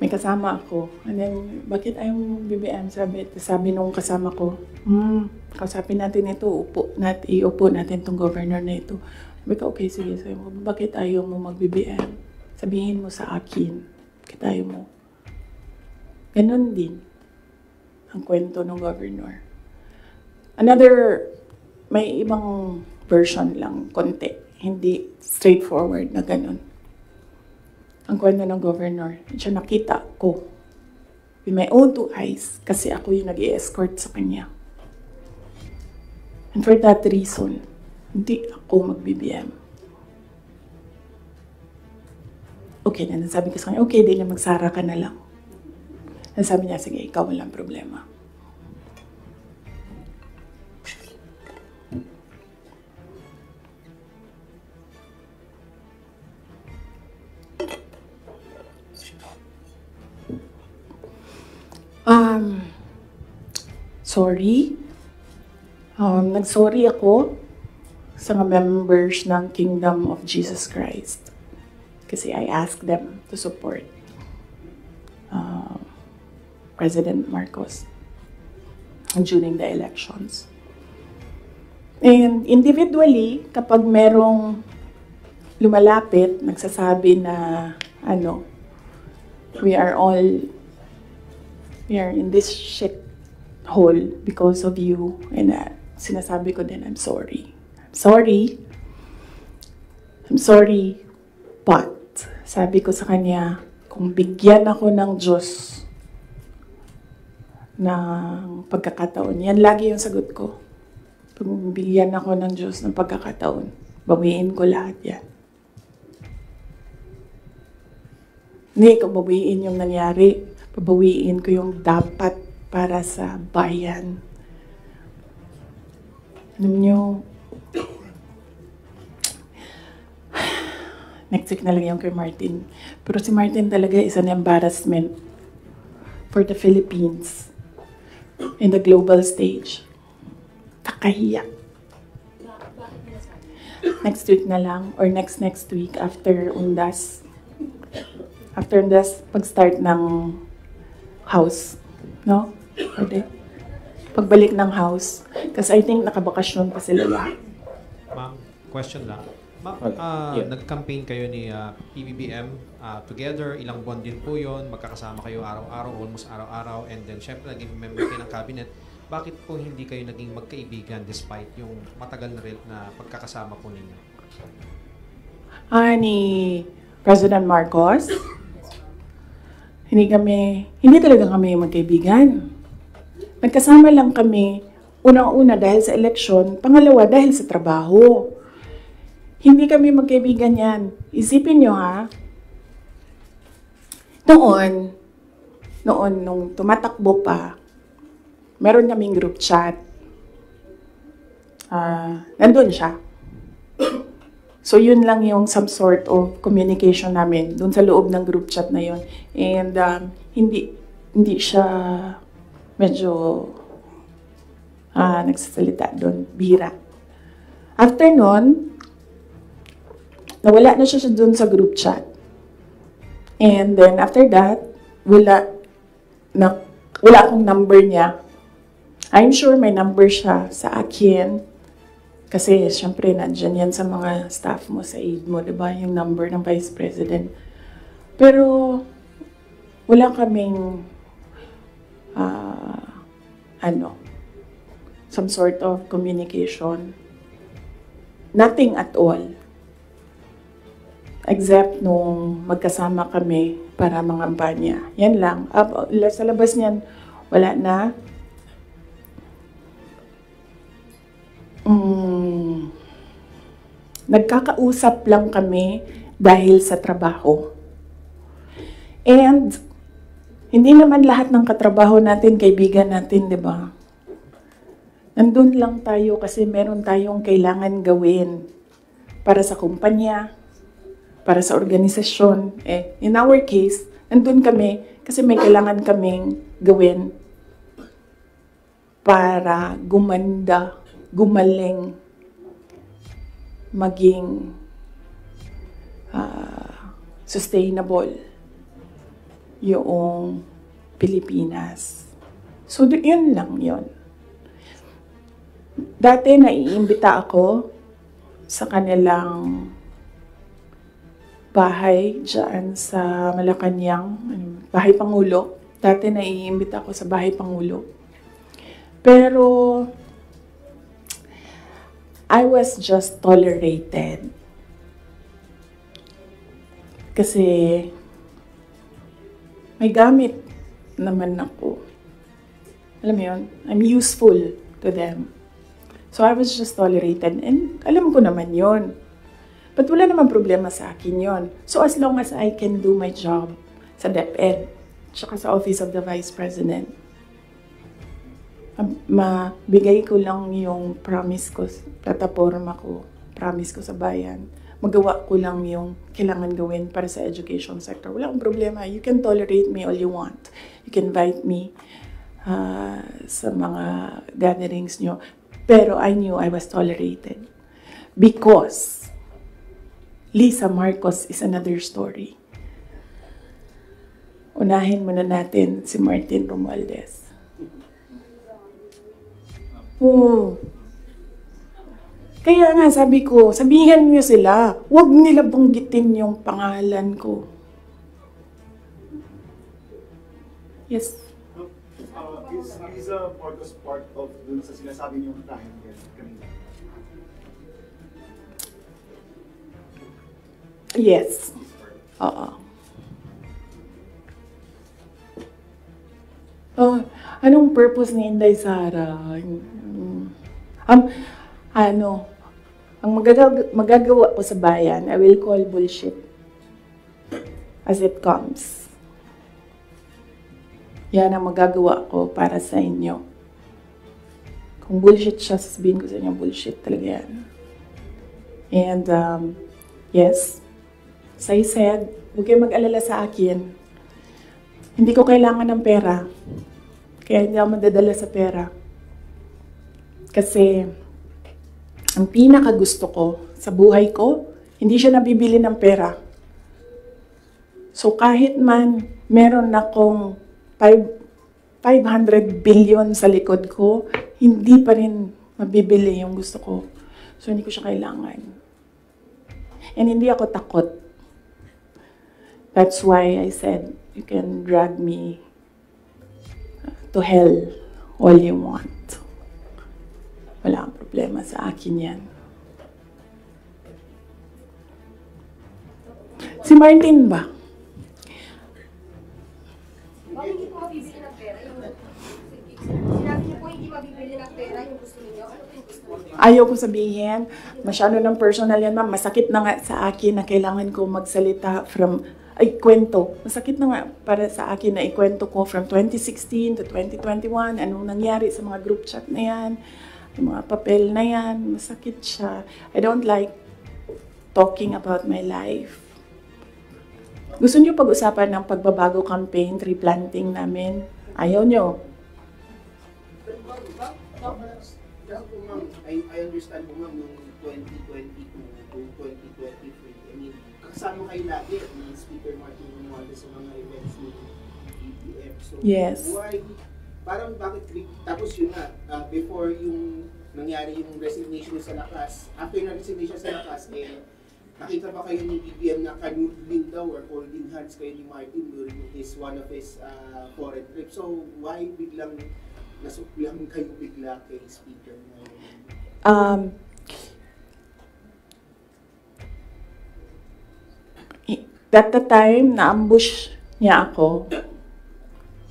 may kasama ako. And then, bakit ayaw mo mag-BBM? Sabi nung kasama ko, kausapin natin ito, iupo natin tong governor na ito. Sabi ko, okay, sige. Sabi mo, bakit ayaw mo mag-BBM? Sabihin mo sa akin. Kitayo mo. Ganon din ang kwento ng governor. May ibang version lang, konti. Hindi straightforward na ganon. Ang kwento ng governor, siya nakita ko with my own 2 eyes kasi ako yung nag-i-escort sa kanya. And for that reason, hindi ako mag-BBM. okay na. Sabi ko sa kanya, okay din na magsara ka na lang. Sabi niya, sige, ikaw walang problema. Sorry. Nag-sorry ako sa mga members ng Kingdom of Jesus Christ. Kasi I asked them to support President Marcos during the elections. And individually, kapag merong lumalapit, nagsasabi na, we are in this shit hole because of you. And sinasabi ko din, I'm sorry. I'm sorry, but sabi ko sa kanya, kung bigyan ako ng Diyos ng pagkakataon, yan lagi yung sagot ko. Kung bigyan ako ng Diyos ng pagkakataon, bawiin ko lahat yan. Hindi ko bawiin yung nangyari, babawiin ko yung dapat para sa bayan. Alam nyo, next week na lang yung kay Martin. Pero si Martin talaga is an embarrassment for the Philippines in the global stage. Kakahiya. Next week na lang, or next week after Undas. After Undas, pag-start ng house. No? Pwede. Pagbalik ng house. Kasi I think nakabakasyon pa sila lahat. Ma'am, question lang. Ma'am, nag-campaign kayo ni PBBM together. Ilang buwan din po yun. Magkakasama kayo araw-araw, almost araw-araw. And then, syempre, naging member kayo ng cabinet. Bakit po hindi kayo naging magkaibigan despite yung matagal na pagkakasama po ninyo? Ni President Marcos? Hindi talaga kami magkaibigan. Nagkasama lang kami, unang-una dahil sa eleksyon, pangalawa dahil sa trabaho. Hindi kami magkaibigan yan. Isipin nyo ha, noon, nung tumatakbo pa, meron kaming group chat. Nandun siya. So yun lang yung some sort of communication namin dun sa loob ng group chat na yun. And hindi siya medyo nagsasalita doon, bihira. After nun, nawala na siya doon sa group chat. And then after that, wala akong number niya. I'm sure may number siya sa akin. Kasi syempre nandyan yan sa mga staff mo, sa aide mo, diba? Yung number ng Vice President. Pero wala kaming some sort of communication. Nothing at all. Except nung magkasama kami para mangambanya. Yan lang. Sa labas niyan, wala na. Nagkakausap lang kami dahil sa trabaho. And hindi naman lahat ng katrabaho natin, kaibigan natin, di ba? Nandun lang tayo kasi meron tayong kailangan gawin para sa kumpanya, para sa organisasyon. In our case, nandun kami kasi may kailangan kaming gawin para gumanda, gumaling, maging sustainable yung Pilipinas. So, yun lang yun. Dati naiimbita ako sa kanilang bahay dyan sa Malacanang, Bahay Pangulo. Dati naiimbita ako sa Bahay Pangulo. Pero I was just tolerated. Kasi may gamit naman ako. Alam mo yun? I'm useful to them. So I was just tolerated. And alam ko naman yun. But wala naman problema sa akin yon. So as long as I can do my job sa DepEd, tsaka sa Office of the Vice President, mabigay ko lang yung promise ko, plataforma ko, promise ko sa bayan, magawa ko lang yung kailangan gawin para sa education sector. Wala akong problema. You can tolerate me all you want. You can invite me sa mga gatherings nyo. Pero I knew I was tolerated. Because Lisa Marcos is another story. Unahin muna natin si Martin Romualdez. Kaya nga sabi ko, sabihan niyo sila, huwag nila banggitin yung pangalan ko. Yes. Is Lisa Marcos part of dun sa sinasabi niyong triangle kanina? Yes. Oo. Oh, anong purpose ni Inday Sara? Ang magagawa ko sa bayan, I will call bullshit as it comes. Yan ang magagawa ko para sa inyo. Kung bullshit siya, sasabihin ko sa inyo, bullshit talaga yan. And, yes, as I said, huwag kayo mag-alala sa akin. Hindi ko kailangan ng pera. Kaya hindi ako madadala sa pera. Kasi, ang pinakagusto ko sa buhay ko, hindi siya nabibili ng pera. So kahit man meron akong 500 billion sa likod ko, hindi pa rin mabibili yung gusto ko. So hindi ko siya kailangan. And hindi ako takot. That's why I said, you can drag me to hell all you want. Wala kang problema sa akin yan. Si Martin ba? Bakit hindi po mabibili ng pera? Sinabi niyo po hindi mabibili ng pera yung gusto niyo. Ano po yung gusto niyo? Ayaw ko sabihin. Masyado ng personal yan, ma'am. Masakit na nga sa akin na kailangan ko magsalita kwento. Masakit na nga para sa akin na ikwento ko from 2016 to 2021. Anong nangyari sa mga group chat na yan. Yung mga papel na yan, masakit siya. I don't like talking about my life. Gusto niyo pag-usapan ng pagbabago campaign, tree planting namin? Ayaw niyo. I understand po ma'am yung 2022 to 2023. I mean, kasama kayo lagi ni Speaker Martin Romualdez sa mga events ni BBM. So, yes. Why? Parang bakit, tapos yun nga, before yung nangyari yung resignation sa lakas, after na resignation sa lakas, nakita ba kayo ni BBM na kanudling daw or holding hands kayo ni Martin during one of his foreign trips? So, why biglang nasuklang kayo bigla kay Speaker? At the time, na-ambush niya ako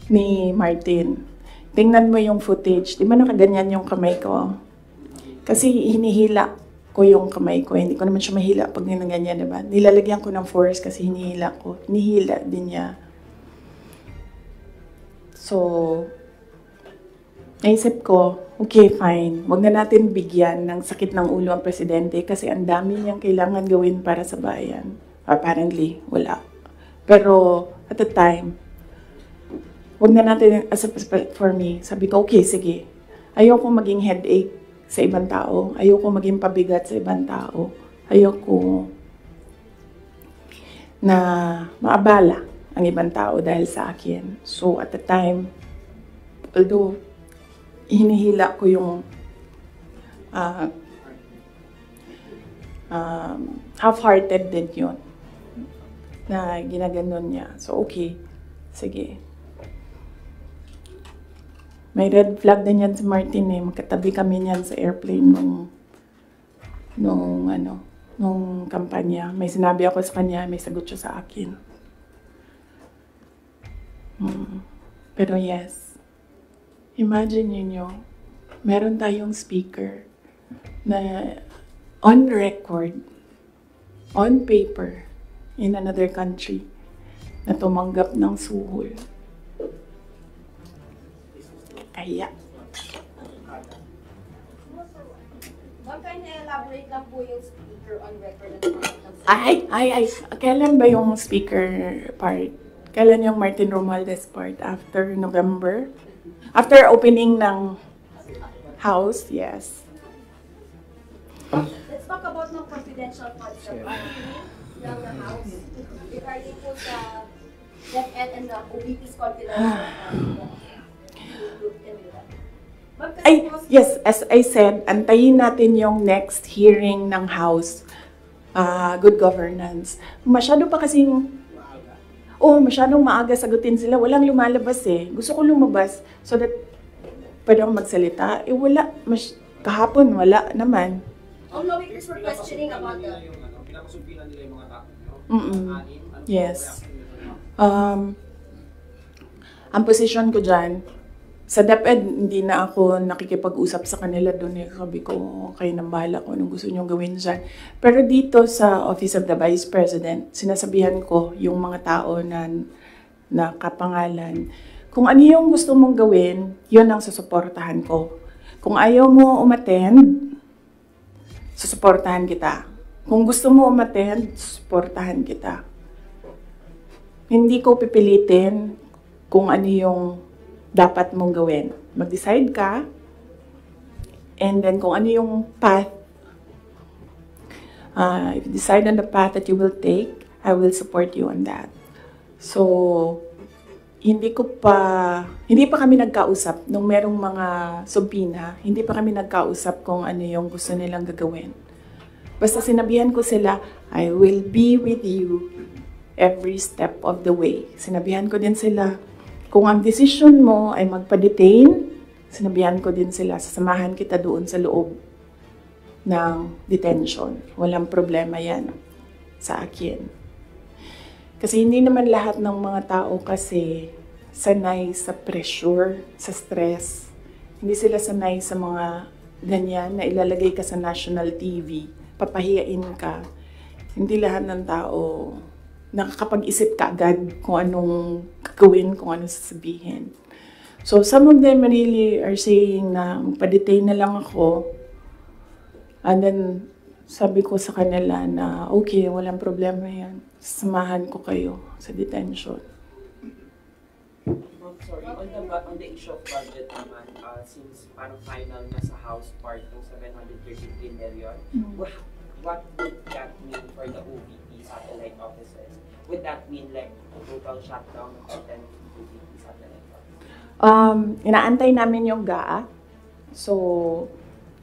ni Martin. Tingnan mo yung footage. Di ba nakaganyan yung kamay ko? Kasi hinihila ko yung kamay ko. Hindi ko naman siya mahila pag ninaganyan, di ba? Nilalagyan ko ng force kasi hinihila ko. Hinihila din niya. So, naisip ko, okay, fine. Huwag na natin bigyan ng sakit ng ulo ang presidente kasi ang dami niyang kailangan gawin para sa bayan. Apparently, wala. Pero, at the time, huwag na natin, for me, sabi ko, okay, sige. Ayoko maging headache sa ibang tao. Ayoko maging pabigat sa ibang tao. Ayoko na maabala ang ibang tao dahil sa akin. So, at the time, although hinihila ko yung half-hearted din yun na ginaganon niya. So, okay. Sige. May red flag din yan si Martin eh. Magkatabi kami niyan sa airplane nung kampanya. May sinabi ako sa kanya, may sagot siya sa akin. Pero yes, imagine niyo, meron tayong speaker na on record on paper in another country na tumanggap ng suhol. Kaya. Ma'am, can you elaborate lang po yung speaker on record? Ay. Kailan ba yung speaker part? Kailan yung Martin Romualdez part? After November? After opening ng House, yes. Let's talk about ng confidential funds ng House. Regarding po sa DepEd and the OVP's confidential funds. Ay, yes, as I said, antayin natin yung next hearing ng House, Good Governance. Masyado pa kasing, masyadong maaga sagutin sila. Walang lumalabas eh. Gusto ko lumabas so that pwede akong magsalita. Wala. Kahapon, wala naman. Lawmakers were questioning about the... Yes. Ang position ko dyan, sa DepEd, hindi na ako nakikipag-usap sa kanila doon. Sabi ko, kayo nang bahala ko, anong gusto nyo gawin dyan. Pero dito sa Office of the Vice President, sinasabihan ko yung mga tao na kapangalan, kung ano yung gusto mong gawin, yun ang susuportahan ko. Kung ayaw mo umattend, susuportahan kita. Kung gusto mo umattend, susuportahan kita. Hindi ko pipilitin kung ano yung dapat mong gawin. Mag-decide ka, and then kung ano yung path, if you decide on the path that you will take, I will support you on that. So, hindi pa kami nagkausap nung merong mga subpoena, hindi pa kami nagkausap kung ano yung gusto nilang gagawin. Basta sinabihan ko sila, I will be with you every step of the way. Sinabihan ko din sila, kung ang decision mo ay magpa-detain, sinabihan ko din sila, sasamahan kita doon sa loob ng detention. Walang problema yan sa akin. Kasi hindi naman lahat ng mga tao kasi sanay sa pressure, sa stress. Hindi sila sanay sa mga ganyan na ilalagay ka sa national TV, papahiyain ka. Hindi lahat ng tao nakakapag-isip ka agad kung anong gagawin, kung anong sasabihin. So, some of them really are saying na magpa-detain na lang ako. And then, sabi ko sa kanila na, okay, walang problema yan. Samahan ko kayo sa detention. Sorry, on the issue of budget naman, since parang final na sa House part ng 733 million, what would that mean for the OVP satellite offices? Would that mean like total shutdown of 10 OVP satellite offices? Inaantay namin yung GAA. So,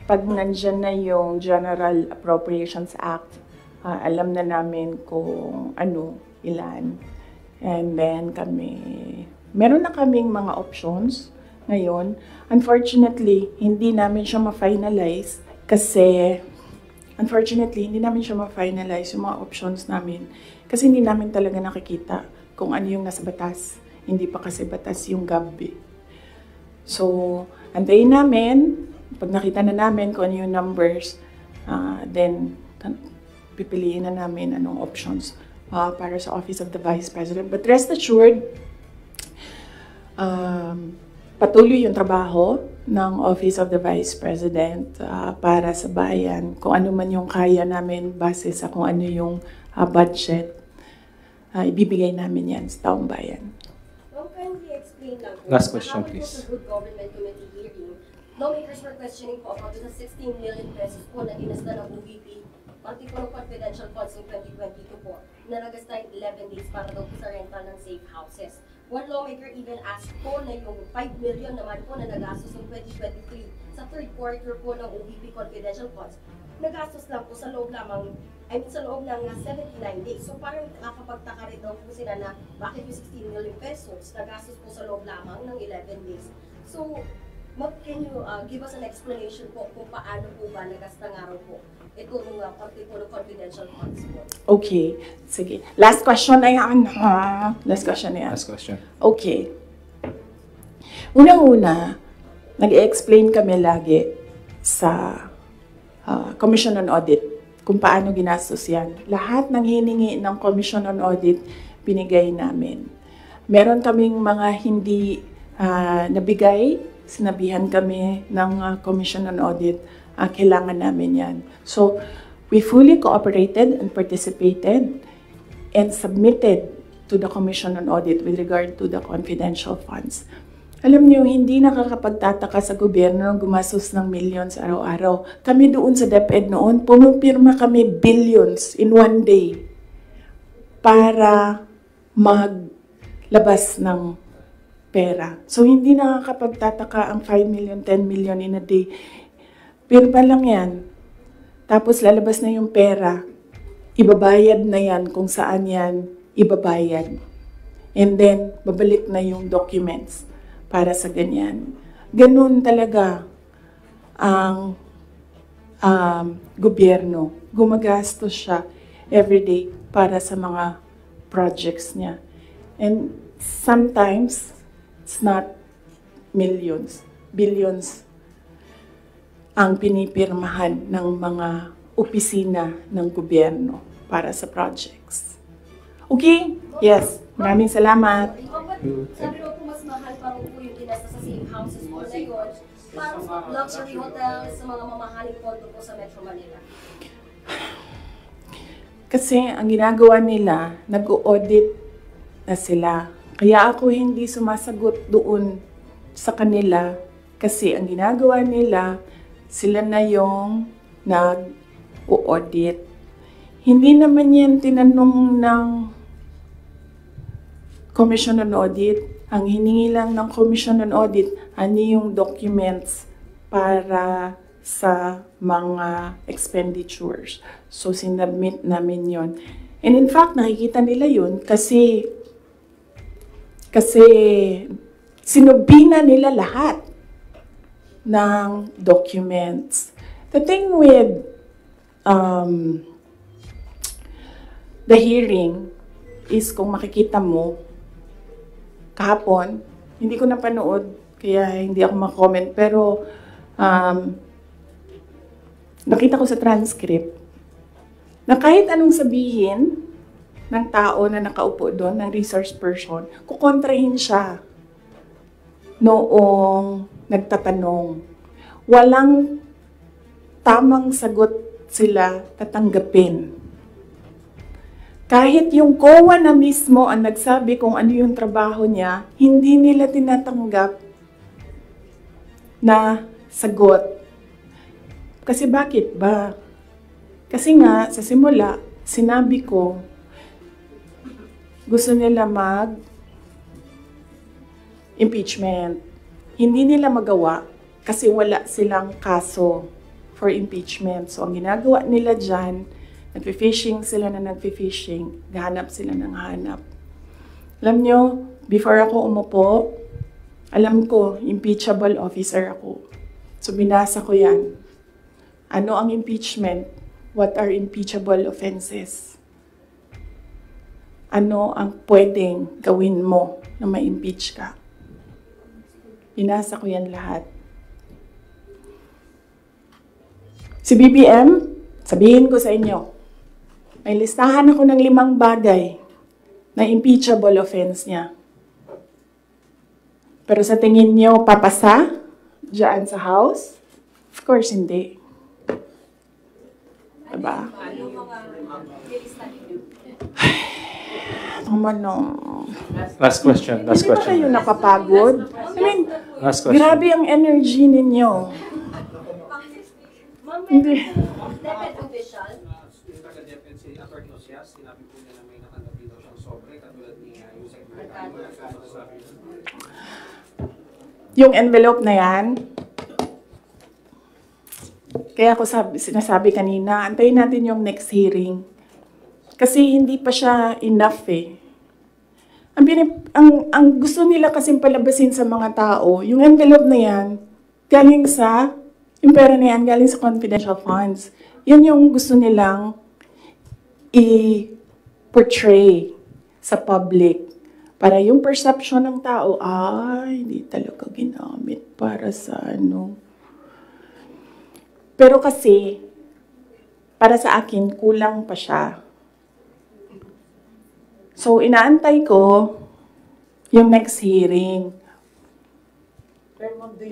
pag nandyan na yung General Appropriations Act, alam na namin kung ano, ilan. And then meron na kaming mga options ngayon. Unfortunately, hindi namin siya ma-finalize kasi yung mga options namin. Kasi hindi namin talaga nakikita kung ano yung nasa batas. Hindi pa kasi batas yung GAB. So, antayin namin. Pag nakita na namin kung ano yung numbers, then pipiliin na namin anong options para sa Office of the Vice President. But rest assured, patuloy yung trabaho ng Office of the Vice President para sa bayan. Kung ano man yung kaya namin base sa kung ano yung budget, ibibigay namin yan sa taong bayan. Can we explain lang po? Last question, please. Sa Good Government Committee hearing, lawmakers were questioning po about the 16 million pesos po na ginasta ng OVP, pati po ng confidential funds ng 2022 po, na nagasta 11 days para daw po sa rental ng safe houses. One lawmaker even asked po na yung 5 million naman po na nagastos ng 2023 sa third quarter po ng OVP confidential funds, nagastos lang po sa loob lamang, sa loob ng 79 days. So parang nakakapagtaka rin daw po sila na bakit yung 16 million pesos nagastos po sa loob lamang ng 11 days. So, can you give us an explanation po kung paano po ba nagasta nga raw po ito ng confidential funds po? Okay, sige. Last question na yan. Last question na yan. Last question. Okay. Unang-una, nag-explain kami lagi sa Commission on Audit kung paano ginastos yan. Lahat ng hiningi ng Commission on Audit, binigay namin. Meron kaming mga hindi nabigay, sinabihan kami ng Commission on Audit, kailangan namin yan. So, we fully cooperated and participated and submitted to the Commission on Audit with regard to the confidential funds. Alam niyo, hindi nakakapagtataka sa gobyerno ng gumastos ng millions araw-araw. Kami doon sa DepEd noon, pumipirma kami billions in one day para maglabas ng pera. So, hindi nakakapagtataka ang 5 million, 10 million in a day. Pirma lang yan. Tapos lalabas na yung pera. Ibabayad na yan kung saan yan ibabayad. And then, babalik na yung documents para sa ganyan. Ganun talaga ang gobyerno. Gumagastos siya everyday para sa mga projects niya. And sometimes, it's not millions, billions ang pinipirmahan ng mga opisina ng gobyerno para sa projects. Okay? Yes. Maraming salamat. Sabi mo po mas mahal pa po yung ginasta sa safe houses po na yun. Parang luxury hotels sa mga mamahaling condo po sa Metro Manila. Kasi ang ginagawa nila, nag-audit na sila. Kaya ako hindi sumasagot doon sa kanila kasi ang ginagawa nila, sila na yung nag-audit. Hindi naman yan tinanong ng Commission on Audit. Ang hiningi lang ng Commission on Audit, ano yung documents para sa mga expenditures. So, sinubmit namin yon. And in fact, nakikita nila yun kasi sinubina nila lahat ng documents. The thing with the hearing is kung makikita mo, kahapon, hindi ko napanood, kaya hindi ako makomment, pero nakita ko sa transcript na kahit anong sabihin ng tao na nakaupo doon, ng resource person, kukontrahin siya noong nagtatanong. Walang tamang sagot sila tatanggapin. Kahit yung COA na mismo ang nagsabi kung ano yung trabaho niya, hindi nila tinatanggap na sagot. Kasi bakit ba? Kasi nga, sa simula, sinabi ko, gusto nila mag-impeachment. Hindi nila magawa kasi wala silang kaso for impeachment. So, ang ginagawa nila dyan, nagfi-fishing sila na nagfi-fishing, gahanap sila ng hanap. Alam nyo, before ako umupo, alam ko, impeachable officer ako. So, binasa ko yan. Ano ang impeachment? What are impeachable offenses? Ano ang pwedeng gawin mo na ma-impeach ka? Binasa ko yan lahat. Si BBM, sabihin ko sa inyo, may listahan ako ng 5 bagay na impeachable offense niya. Pero sa tingin niyo, papasa dyan sa House? Of course, hindi. Diba? Last question. Last Hindi ba question. kayo napapagod? I mean, Last question. grabe ang energy ninyo. Hindi. DepEd official. Yung taga-DepEd si Atty. Osias, sinabi po niya na may nakatabi daw siyang sobre, katulad ni Yusek Mercado. Yung envelope na yan, kaya ako sinasabi kanina, antayin natin yung next hearing. Kasi hindi pa siya enough eh. Ang gusto nila kasing palabasin sa mga tao, yung envelope na yan, galing sa, yung pera na yan, galing sa confidential funds. Yan yung gusto nilang i-portray sa public. Para yung perception ng tao, ay, hindi talaga ginamit para sa ano. Pero kasi, para sa akin, kulang pa siya. So, inaantay ko yung next hearing.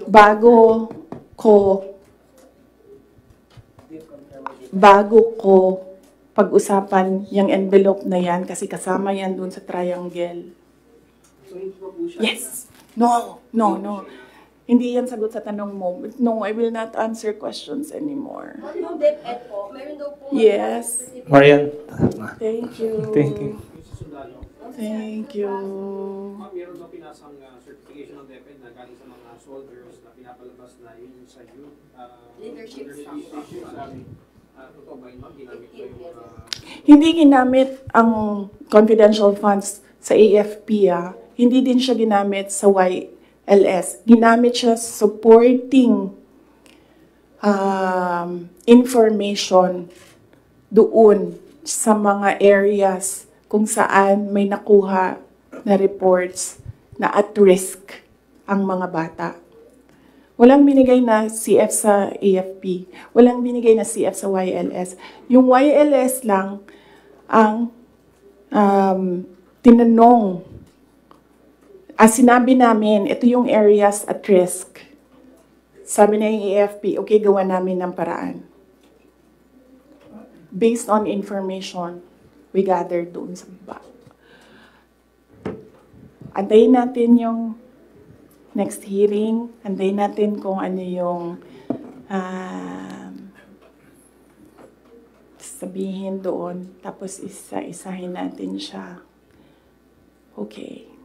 Bago ko pag-usapan yung envelope na yan kasi kasama yan dun sa triangle. So, hindi pa po siya? Yes! No. Hindi yan sagot sa tanong mo. No, I will not answer questions anymore. Yung DepEd po, meron daw po... Yes. Marian. Thank you. Thank you. Thank you. Ma'am, meron daw pinasang certification ng DepEd na galing sa mga soldiers na pinapalabas na yun sa youth Leadership. Totoo ba yun, ma'am? Ginamit ba yung... Hindi ginamit ang confidential funds sa AFP. Hindi din siya ginamit sa YLS. Ginamit siya supporting information doon sa mga areas kung saan may nakuha na reports na at risk ang mga bata. Walang binigay na CF sa AFP. Walang binigay na CF sa YLS. Yung YLS lang ang tinanong. Sinabi namin, ito yung areas at risk. Sabi na yung AFP, okay, gawa namin ng paraan. Based on information we gathered doon sa baba. Antayin natin yung next hearing, antayin natin kung ano yung sabihin doon, tapos isa-isahin natin siya. Okay.